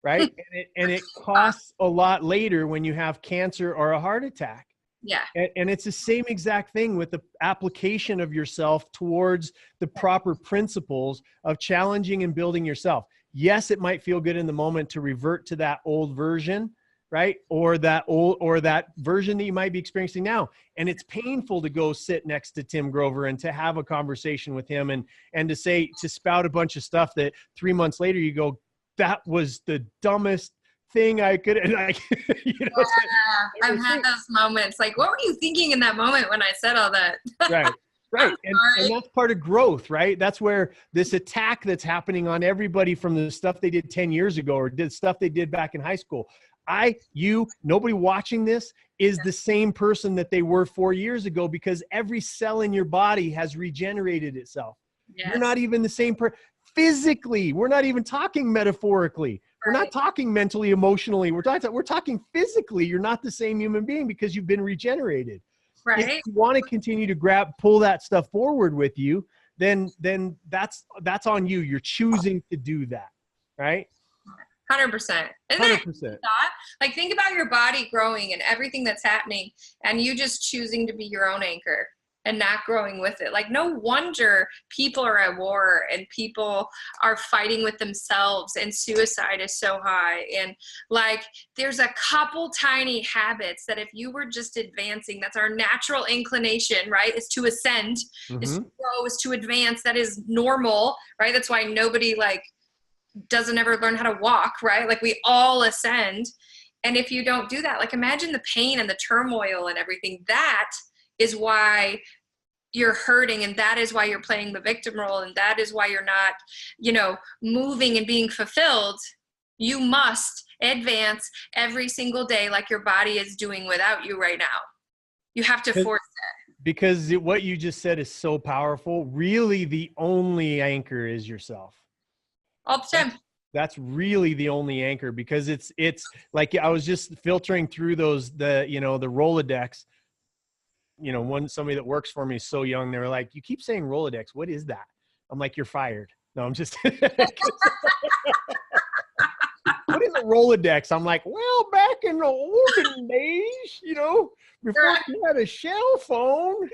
[SPEAKER 1] Right. and it costs a lot later when you have cancer or a heart attack.
[SPEAKER 2] Yeah.
[SPEAKER 1] And it's the same exact thing with the application of yourself towards the proper principles of challenging and building yourself. Yes, it might feel good in the moment to revert to that old version, right? Or that version that you might be experiencing now. And it's painful to go sit next to Tim Grover and to have a conversation with him and to spout a bunch of stuff that 3 months later you go, that was the dumbest thing I could, and I, you know,
[SPEAKER 2] yeah, I've had those moments. Like, what were you thinking in that moment when I said all that?
[SPEAKER 1] Right. And that's part of growth, right? That's where this attack that's happening on everybody from the stuff they did 10 years ago or did stuff they did back in high school. Nobody watching this is the same person that they were 4 years ago, because every cell in your body has regenerated itself. Yes. You're not even the same person. Physically, we're not even talking metaphorically. We're not talking mentally, emotionally. We're talking physically. You're not the same human being because you've been regenerated.
[SPEAKER 2] Right.
[SPEAKER 1] If you want to continue to pull that stuff forward with you, then that's on you. You're choosing to do that, right?
[SPEAKER 2] 100%. 100%. Like, think about your body growing and everything that's happening, and you just choosing to be your own anchor and not growing with it. Like, no wonder people are at war and people are fighting with themselves, and suicide is so high. And like, there's a couple tiny habits that if you were just advancing, that's our natural inclination, right? Is to ascend, is to grow, is to advance. That is normal, right? That's why nobody doesn't ever learn how to walk, right? Like, we all ascend. And if you don't do that, like, imagine the pain and the turmoil and everything. That is why you're hurting, and that is why you're playing the victim role, and that is why you're not, you know, moving and being fulfilled. You must advance every single day like your body is doing without you right now. You have to force it.
[SPEAKER 1] Because what you just said is so powerful. Really, the only anchor is yourself.
[SPEAKER 2] All the time.
[SPEAKER 1] That's really the only anchor, because it's like, I was just filtering through the Rolodex. You know, somebody that works for me is so young. They were like, "You keep saying Rolodex. What is that?" I'm like, "You're fired." No, I'm just what is a Rolodex? I'm like, well, back in the olden days, you know, before we had a cell phone.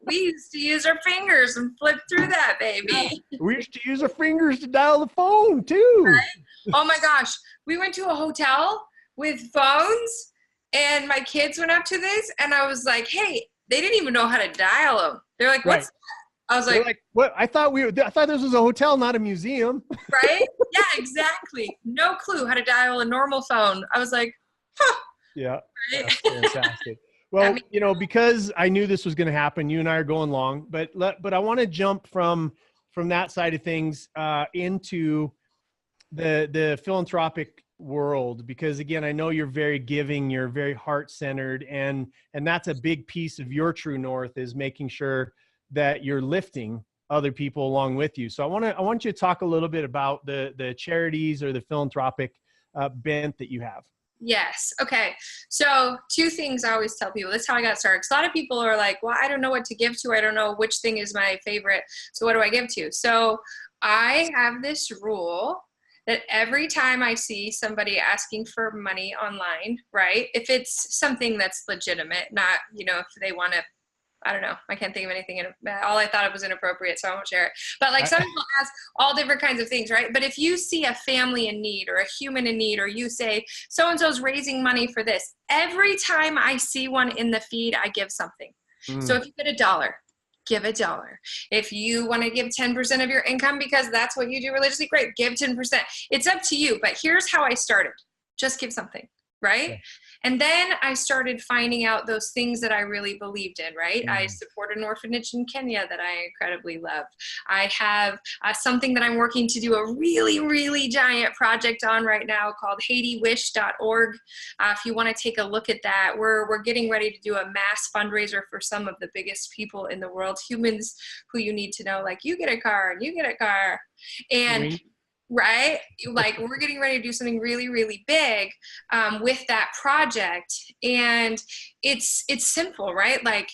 [SPEAKER 2] We used to use our fingers and flip through that, baby.
[SPEAKER 1] We used to use our fingers to dial the phone too.
[SPEAKER 2] Right? Oh my gosh. We went to a hotel with phones, and my kids went up to this, and I was like, hey, they didn't even know how to dial them. They're like, what's that? I was like,
[SPEAKER 1] what? I thought this was a hotel, not a museum.
[SPEAKER 2] Right? Yeah, exactly. No clue how to dial a normal phone. I was like, huh.
[SPEAKER 1] Yeah. Right? That's fantastic. Well, you know, because I knew this was going to happen, you and I are going long, but I want to jump from that side of things into the philanthropic world, because again, I know you're very giving, you're very heart-centered, and that's a big piece of your true north, is making sure that you're lifting other people along with you. So I want you to talk a little bit about the charities or the philanthropic bent that you have.
[SPEAKER 2] Yes. Okay. So 2 things I always tell people. That's how I got started. Because a lot of people are like, well, I don't know what to give to. I don't know which thing is my favorite. So what do I give to? So I have this rule that every time I see somebody asking for money online, right? If it's something that's legitimate, not, you know, if they want to, I don't know, I can't think of anything. All I thought of was inappropriate, so I won't share it. But like some people ask all different kinds of things, right? But if you see a family in need or a human in need, or you say, so-and-so's raising money for this, every time I see one in the feed, I give something. So if you get $1, give $1. If you want to give 10% of your income because that's what you do religiously, great, give 10%. It's up to you, but here's how I started. Just give something, right? Yeah. And then I started finding out those things that I really believed in, right? I support an orphanage in Kenya that I incredibly love. I have something that I'm working to do a really, really giant project on right now called HaitiWish.org. If you want to take a look at that, we're getting ready to do a mass fundraiser for some of the biggest people in the world, humans who you need to know, like you get a car and you get a car. And right? Like we're getting ready to do something really, really big with that project. And it's simple, right? Like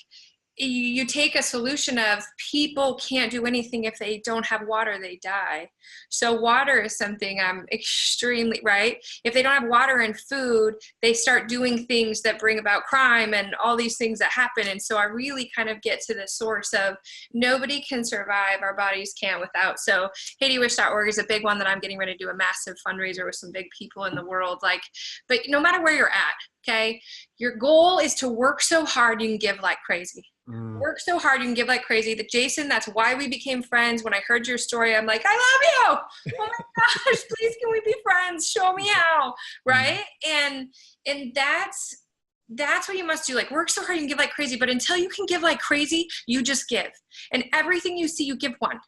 [SPEAKER 2] you take a solution of people can't do anything if they don't have water, they die. So water is something I'm extremely, right? If they don't have water and food, they start doing things that bring about crime and all these things that happen. And so I really kind of get to the source of nobody can survive, our bodies can't without. So HaitiWish.org is a big one that I'm getting ready to do a massive fundraiser with some big people in the world. Like, but no matter where you're at, okay, your goal is to work so hard you can give like crazy. Work so hard you can give like crazy. That Jason, that's why we became friends. When I heard your story, I'm like, I love you. Oh my gosh, please can we be friends? Show me how, right? And that's what you must do. Like work so hard you can give like crazy, but until you can give like crazy, you just give. And everything you see, you give one.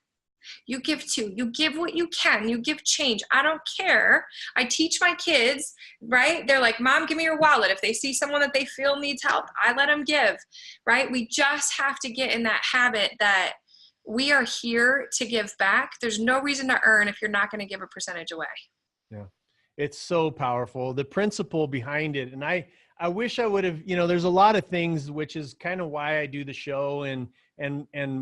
[SPEAKER 2] You give two. You give what you can. You give change. I don't care. I teach my kids, right? They're like, Mom, give me your wallet. If they see someone that they feel needs help, I let them give, right? We just have to get in that habit that we are here to give back. There's no reason to earn if you're not going to give a percentage away. Yeah.
[SPEAKER 1] It's so powerful. The principle behind it. And I wish I would have, you know, there's a lot of things, which is kind of why I do the show and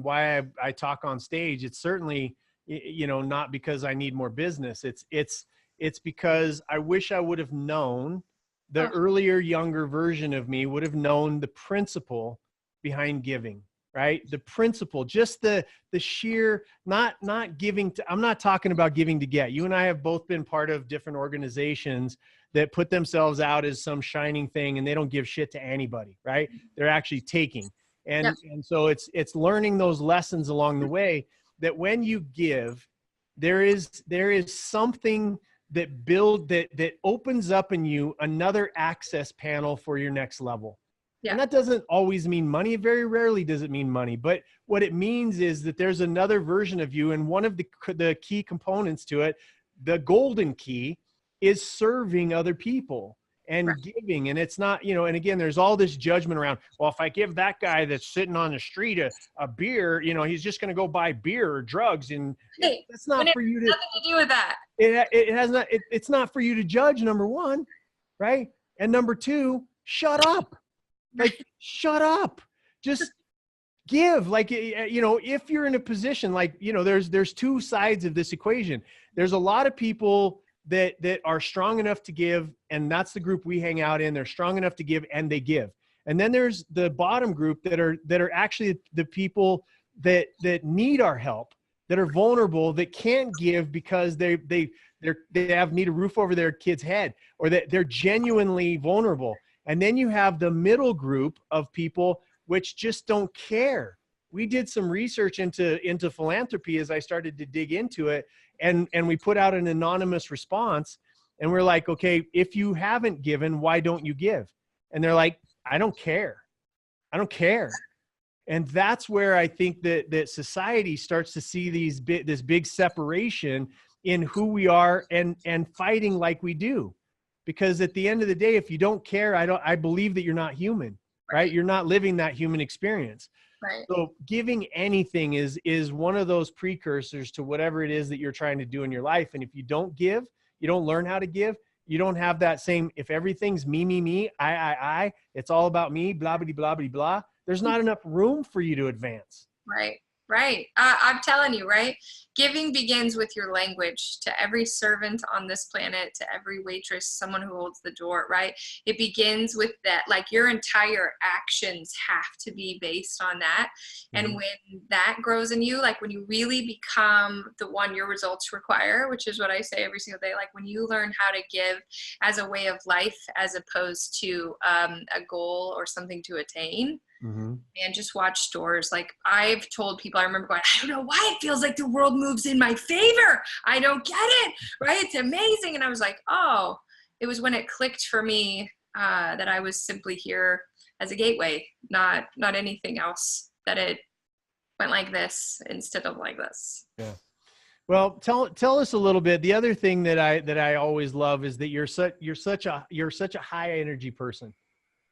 [SPEAKER 1] why I talk on stage. It's certainly, you know, not because I need more business. It's because I wish I would have known, the earlier, younger version of me would have known the principle behind giving, right? The principle, just the sheer, not giving to, I'm not talking about giving to get. You and I have both been part of different organizations that put themselves out as some shining thing and they don't give shit to anybody, right? They're actually taking. And so it's learning those lessons along the way that when you give, there is something that opens up in you another access panel for your next level. Yeah. And that doesn't always mean money. Very rarely does it mean money. But what it means is that there's another version of you. And one of the key components to it, the golden key, is serving other people and giving. And it's not, you know, and again, there's all this judgment around, well, if I give that guy that's sitting on the street a beer, you know, he's just going to go buy beer or drugs. And that's not for you to,
[SPEAKER 2] nothing to do with that.
[SPEAKER 1] It has not, it's not for you to judge, number one, right? And number two, shut up. Like, shut up. Just give. Like, you know, if you're in a position, like, you know, there's two sides of this equation. There's a lot of people that are strong enough to give, and that's the group we hang out in. They're strong enough to give, and they give. And then there's the bottom group that are actually the people that need our help, that are vulnerable, that can't give because they need a roof over their kid's head, or that they're genuinely vulnerable. And then you have the middle group of people which just don't care. We did some research into philanthropy as I started to dig into it. And we put out an anonymous response, and we're like, okay, if you haven't given, why don't you give? And they're like, I don't care. I don't care. And that's where I think that society starts to see this big separation in who we are and fighting like we do. Because at the end of the day, if you don't care, I believe that you're not human, right? You're not living that human experience. Right. So giving anything is one of those precursors to whatever it is that you're trying to do in your life. And if you don't give, you don't learn how to give, you don't have that same, if everything's me, I, it's all about me, blah, blah, blah, blah, blah, there's not enough room for you to advance.
[SPEAKER 2] Right. Right. I'm telling you, right? Giving begins with your language to every servant on this planet, to every waitress, someone who holds the door, right? It begins with that. Like your entire actions have to be based on that. And when that grows in you, like when you really become the one your results require, which is what I say every single day, like when you learn how to give as a way of life, as opposed to a goal or something to attain, and just watch doors. Like I've told people, I remember going, I don't know why it feels like the world moves in my favor. I don't get it, right? It's amazing. And I was like, oh, it was when it clicked for me that I was simply here as a gateway, not anything else, that it went like this instead of like this.
[SPEAKER 1] Yeah. Well, tell us a little bit. The other thing that I always love is that you're such a high energy person.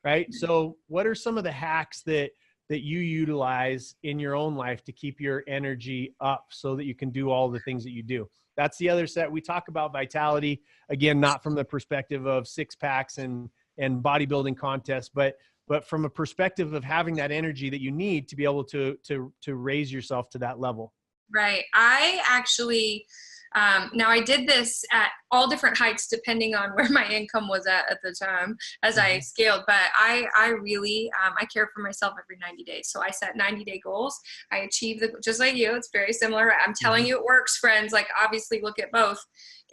[SPEAKER 1] Right. So what are some of the hacks that you utilize in your own life to keep your energy up so that you can do all the things that you do? That's the other set. We talk about vitality, again, not from the perspective of six packs and bodybuilding contests, but from a perspective of having that energy that you need to be able to raise yourself to that level.
[SPEAKER 2] Right. I actually, now I did this at all different heights, depending on where my income was at the time as I scaled. But I really, I care for myself every 90 days. So I set 90-day goals. I achieve just like you. It's very similar. I'm telling you, it works, friends. Like obviously look at both.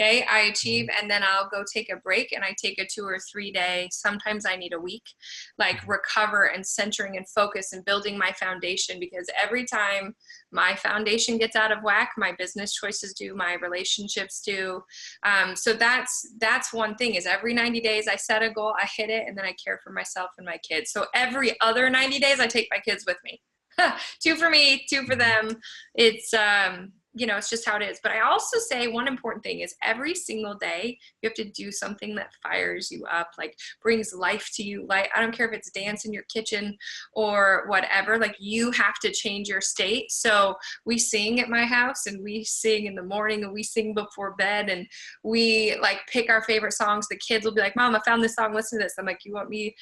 [SPEAKER 2] Okay. I achieve, and then I'll go take a break, and I take a 2 or 3 day. Sometimes I need a week, like recover and centering and focus and building my foundation, because every time my foundation gets out of whack, my business choices do, my relationships do. So that's one thing, is every 90 days I set a goal, I hit it, and then I care for myself and my kids. So every other 90 days I take my kids with me. 2 for me, 2 for them. It's, it's just how it is. But I also say one important thing is every single day you have to do something that fires you up, like brings life to you. Like, I don't care if it's dance in your kitchen or whatever, like you have to change your state. So we sing at my house, and we sing in the morning, and we sing before bed, and we like pick our favorite songs. The kids will be like, Mom, I found this song, listen to this. I'm like, you want me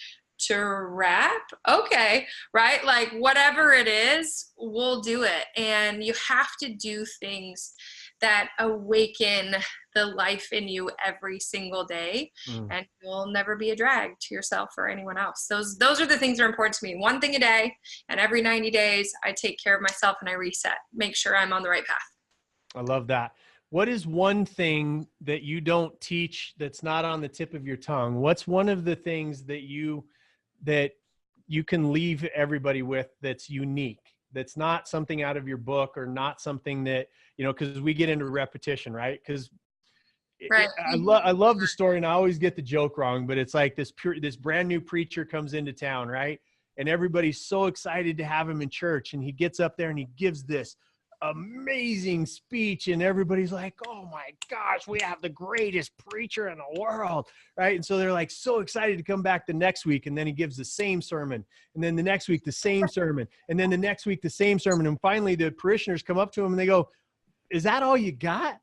[SPEAKER 2] to rap? Okay. Right. Like whatever it is, we'll do it. And you have to do things that awaken the life in you every single day, and you'll never be a drag to yourself or anyone else. Those are the things that are important to me. 1 thing a day, and every 90 days I take care of myself and I reset, make sure I'm on the right path. I
[SPEAKER 1] love that. What is one thing that you don't teach that's not on the tip of your tongue? What's one of the things that you can leave everybody with that's unique, that's not something out of your book, or not something that, because we get into repetition, right? Because I love the story, and I always get the joke wrong, but it's like this brand new preacher comes into town, right? And everybody's so excited to have him in church, and he gets up there and he gives this amazing speech, and everybody's like, oh my gosh, we have the greatest preacher in the world, right? And so they're like so excited to come back the next week, and then he gives the same sermon, and then the next week the same sermon, and then the next week the same sermon, and finally the parishioners come up to him and they go, is that all you got?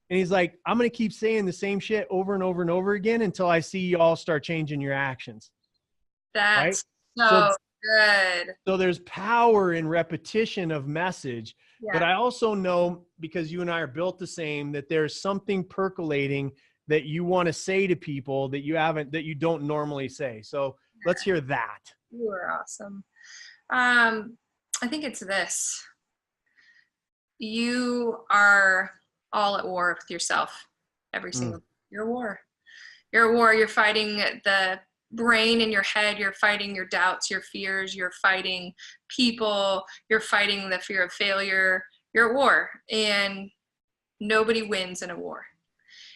[SPEAKER 1] And he's like, I'm going to keep saying the same shit over and over and over again until I see you all start changing your actions.
[SPEAKER 2] That's right? So good.
[SPEAKER 1] So there's power in repetition of message. Yeah. But I also know, because you and I are built the same, that there's something percolating that you want to say to people that you don't normally say. So let's hear that.
[SPEAKER 2] You are awesome. I think it's this. You are all at war with yourself every single day. You're at war. You're at war. You're fighting the brain in your head. You're fighting your doubts, your fears. You're fighting people. You're fighting the fear of failure. You're at war, and nobody wins in a war.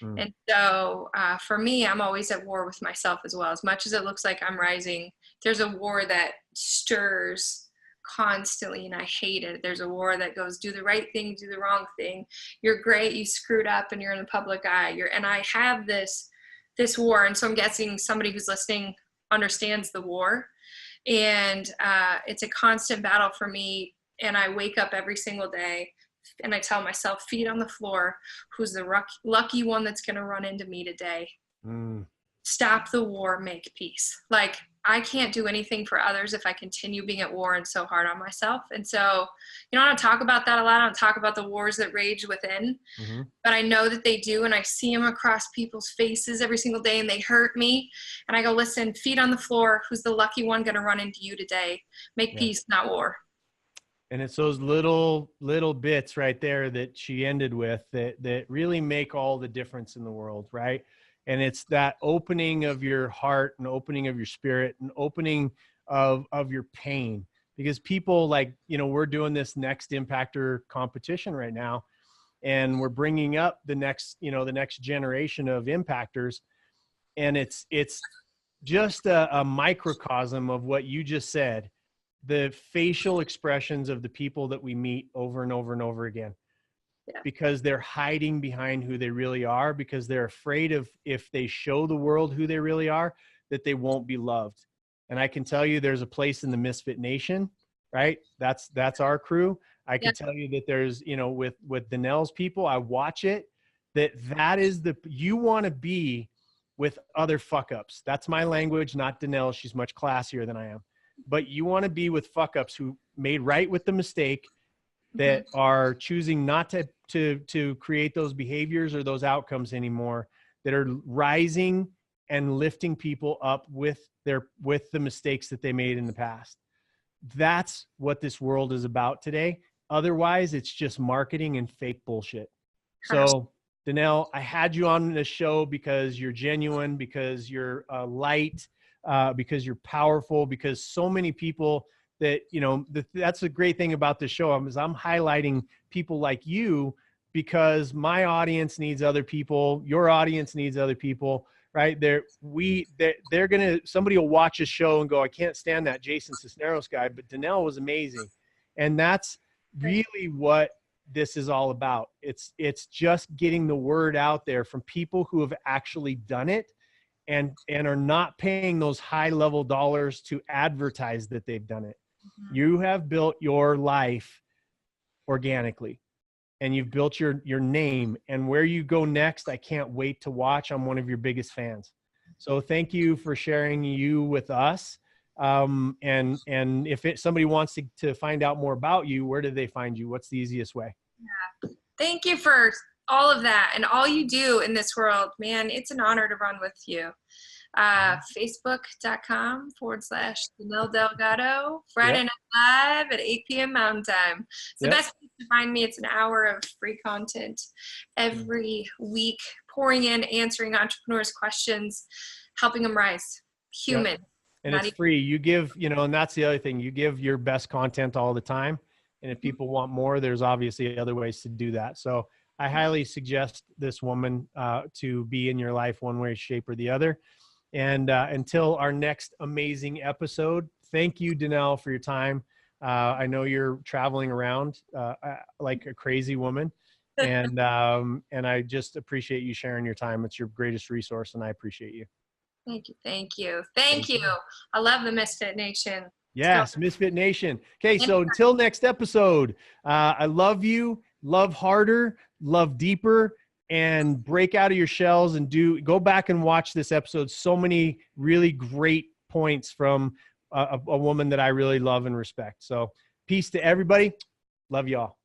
[SPEAKER 2] And so for me, I'm always at war with myself as well. As much as it looks like I'm rising, there's a war that stirs constantly, and I hate it. There's a war that goes, do the right thing, do the wrong thing. You're great, you screwed up, and you're in the public eye. And I have this war, and so I'm guessing somebody who's listening understands the war. And it's a constant battle for me. And I wake up every single day and I tell myself, feet on the floor, who's the lucky one that's going to run into me today? stop the war, make peace. Like, I can't do anything for others if I continue being at war and so hard on myself. And so, I don't talk about that a lot. I don't talk about the wars that rage within, but I know that they do. And I see them across people's faces every single day, and they hurt me. And I go, listen, feet on the floor. Who's the lucky one going to run into you today? Make peace, not war.
[SPEAKER 1] And it's those little bits right there that she ended with that really make all the difference in the world, right? And it's that opening of your heart and opening of your spirit and opening of your pain. Because people, like, we're doing this next impactor competition right now, and we're bringing up the next generation of impactors. And it's just a microcosm of what you just said, the facial expressions of the people that we meet over and over and over again. Because they're hiding behind who they really are, because they're afraid of, if they show the world who they really are, that they won't be loved. And I can tell you there's a place in the Misfit Nation, right? That's our crew. I can tell you that there's, with Danelle's people, I watch it, that is you want to be with other fuck ups. That's my language, not Danelle. She's much classier than I am. But you want to be with fuck ups who made right with the mistake, that are choosing not to create those behaviors or those outcomes anymore, that are rising and lifting people up with the mistakes that they made in the past. That's what this world is about today. Otherwise, it's just marketing and fake bullshit. So, Danelle, I had you on the show because you're genuine, because you're light, because you're powerful, because so many people that, that's the great thing about this show is I'm highlighting people like you, because my audience needs other people. Your audience needs other people, right? Somebody will watch a show and go, I can't stand that Jason Cisneros guy, but Danelle was amazing. And that's really what this is all about. It's just getting the word out there from people who have actually done it and are not paying those high level dollars to advertise that they've done it. You have built your life organically, and you've built your name, and where you go next, I can't wait to watch. I'm one of your biggest fans. So thank you for sharing you with us. And if somebody wants to find out more about you, where do they find you? What's the easiest way?
[SPEAKER 2] Yeah. Thank you for all of that and all you do in this world, man. It's an honor to run with you. Facebook.com/DanelleDelgado, Friday Night Live at 8 p.m. Mountain Time. It's the best place to find me. It's an hour of free content every week, pouring in, answering entrepreneurs' questions, helping them rise. Human.
[SPEAKER 1] And it's free. You give, and that's the other thing. You give your best content all the time. And if people want more, there's obviously other ways to do that. So I highly suggest this woman to be in your life one way, shape, or the other. And until our next amazing episode, thank you, Danelle, for your time. I know you're traveling around like a crazy woman, and I just appreciate you sharing your time. It's your greatest resource, and I appreciate you.
[SPEAKER 2] Thank you. Thank you. I love the Misfit Nation.
[SPEAKER 1] Yes, Misfit Nation. Okay, so until next episode, I love you. Love harder, love deeper. And break out of your shells and go back and watch this episode. So many really great points from a woman that I really love and respect. So peace to everybody. Love y'all.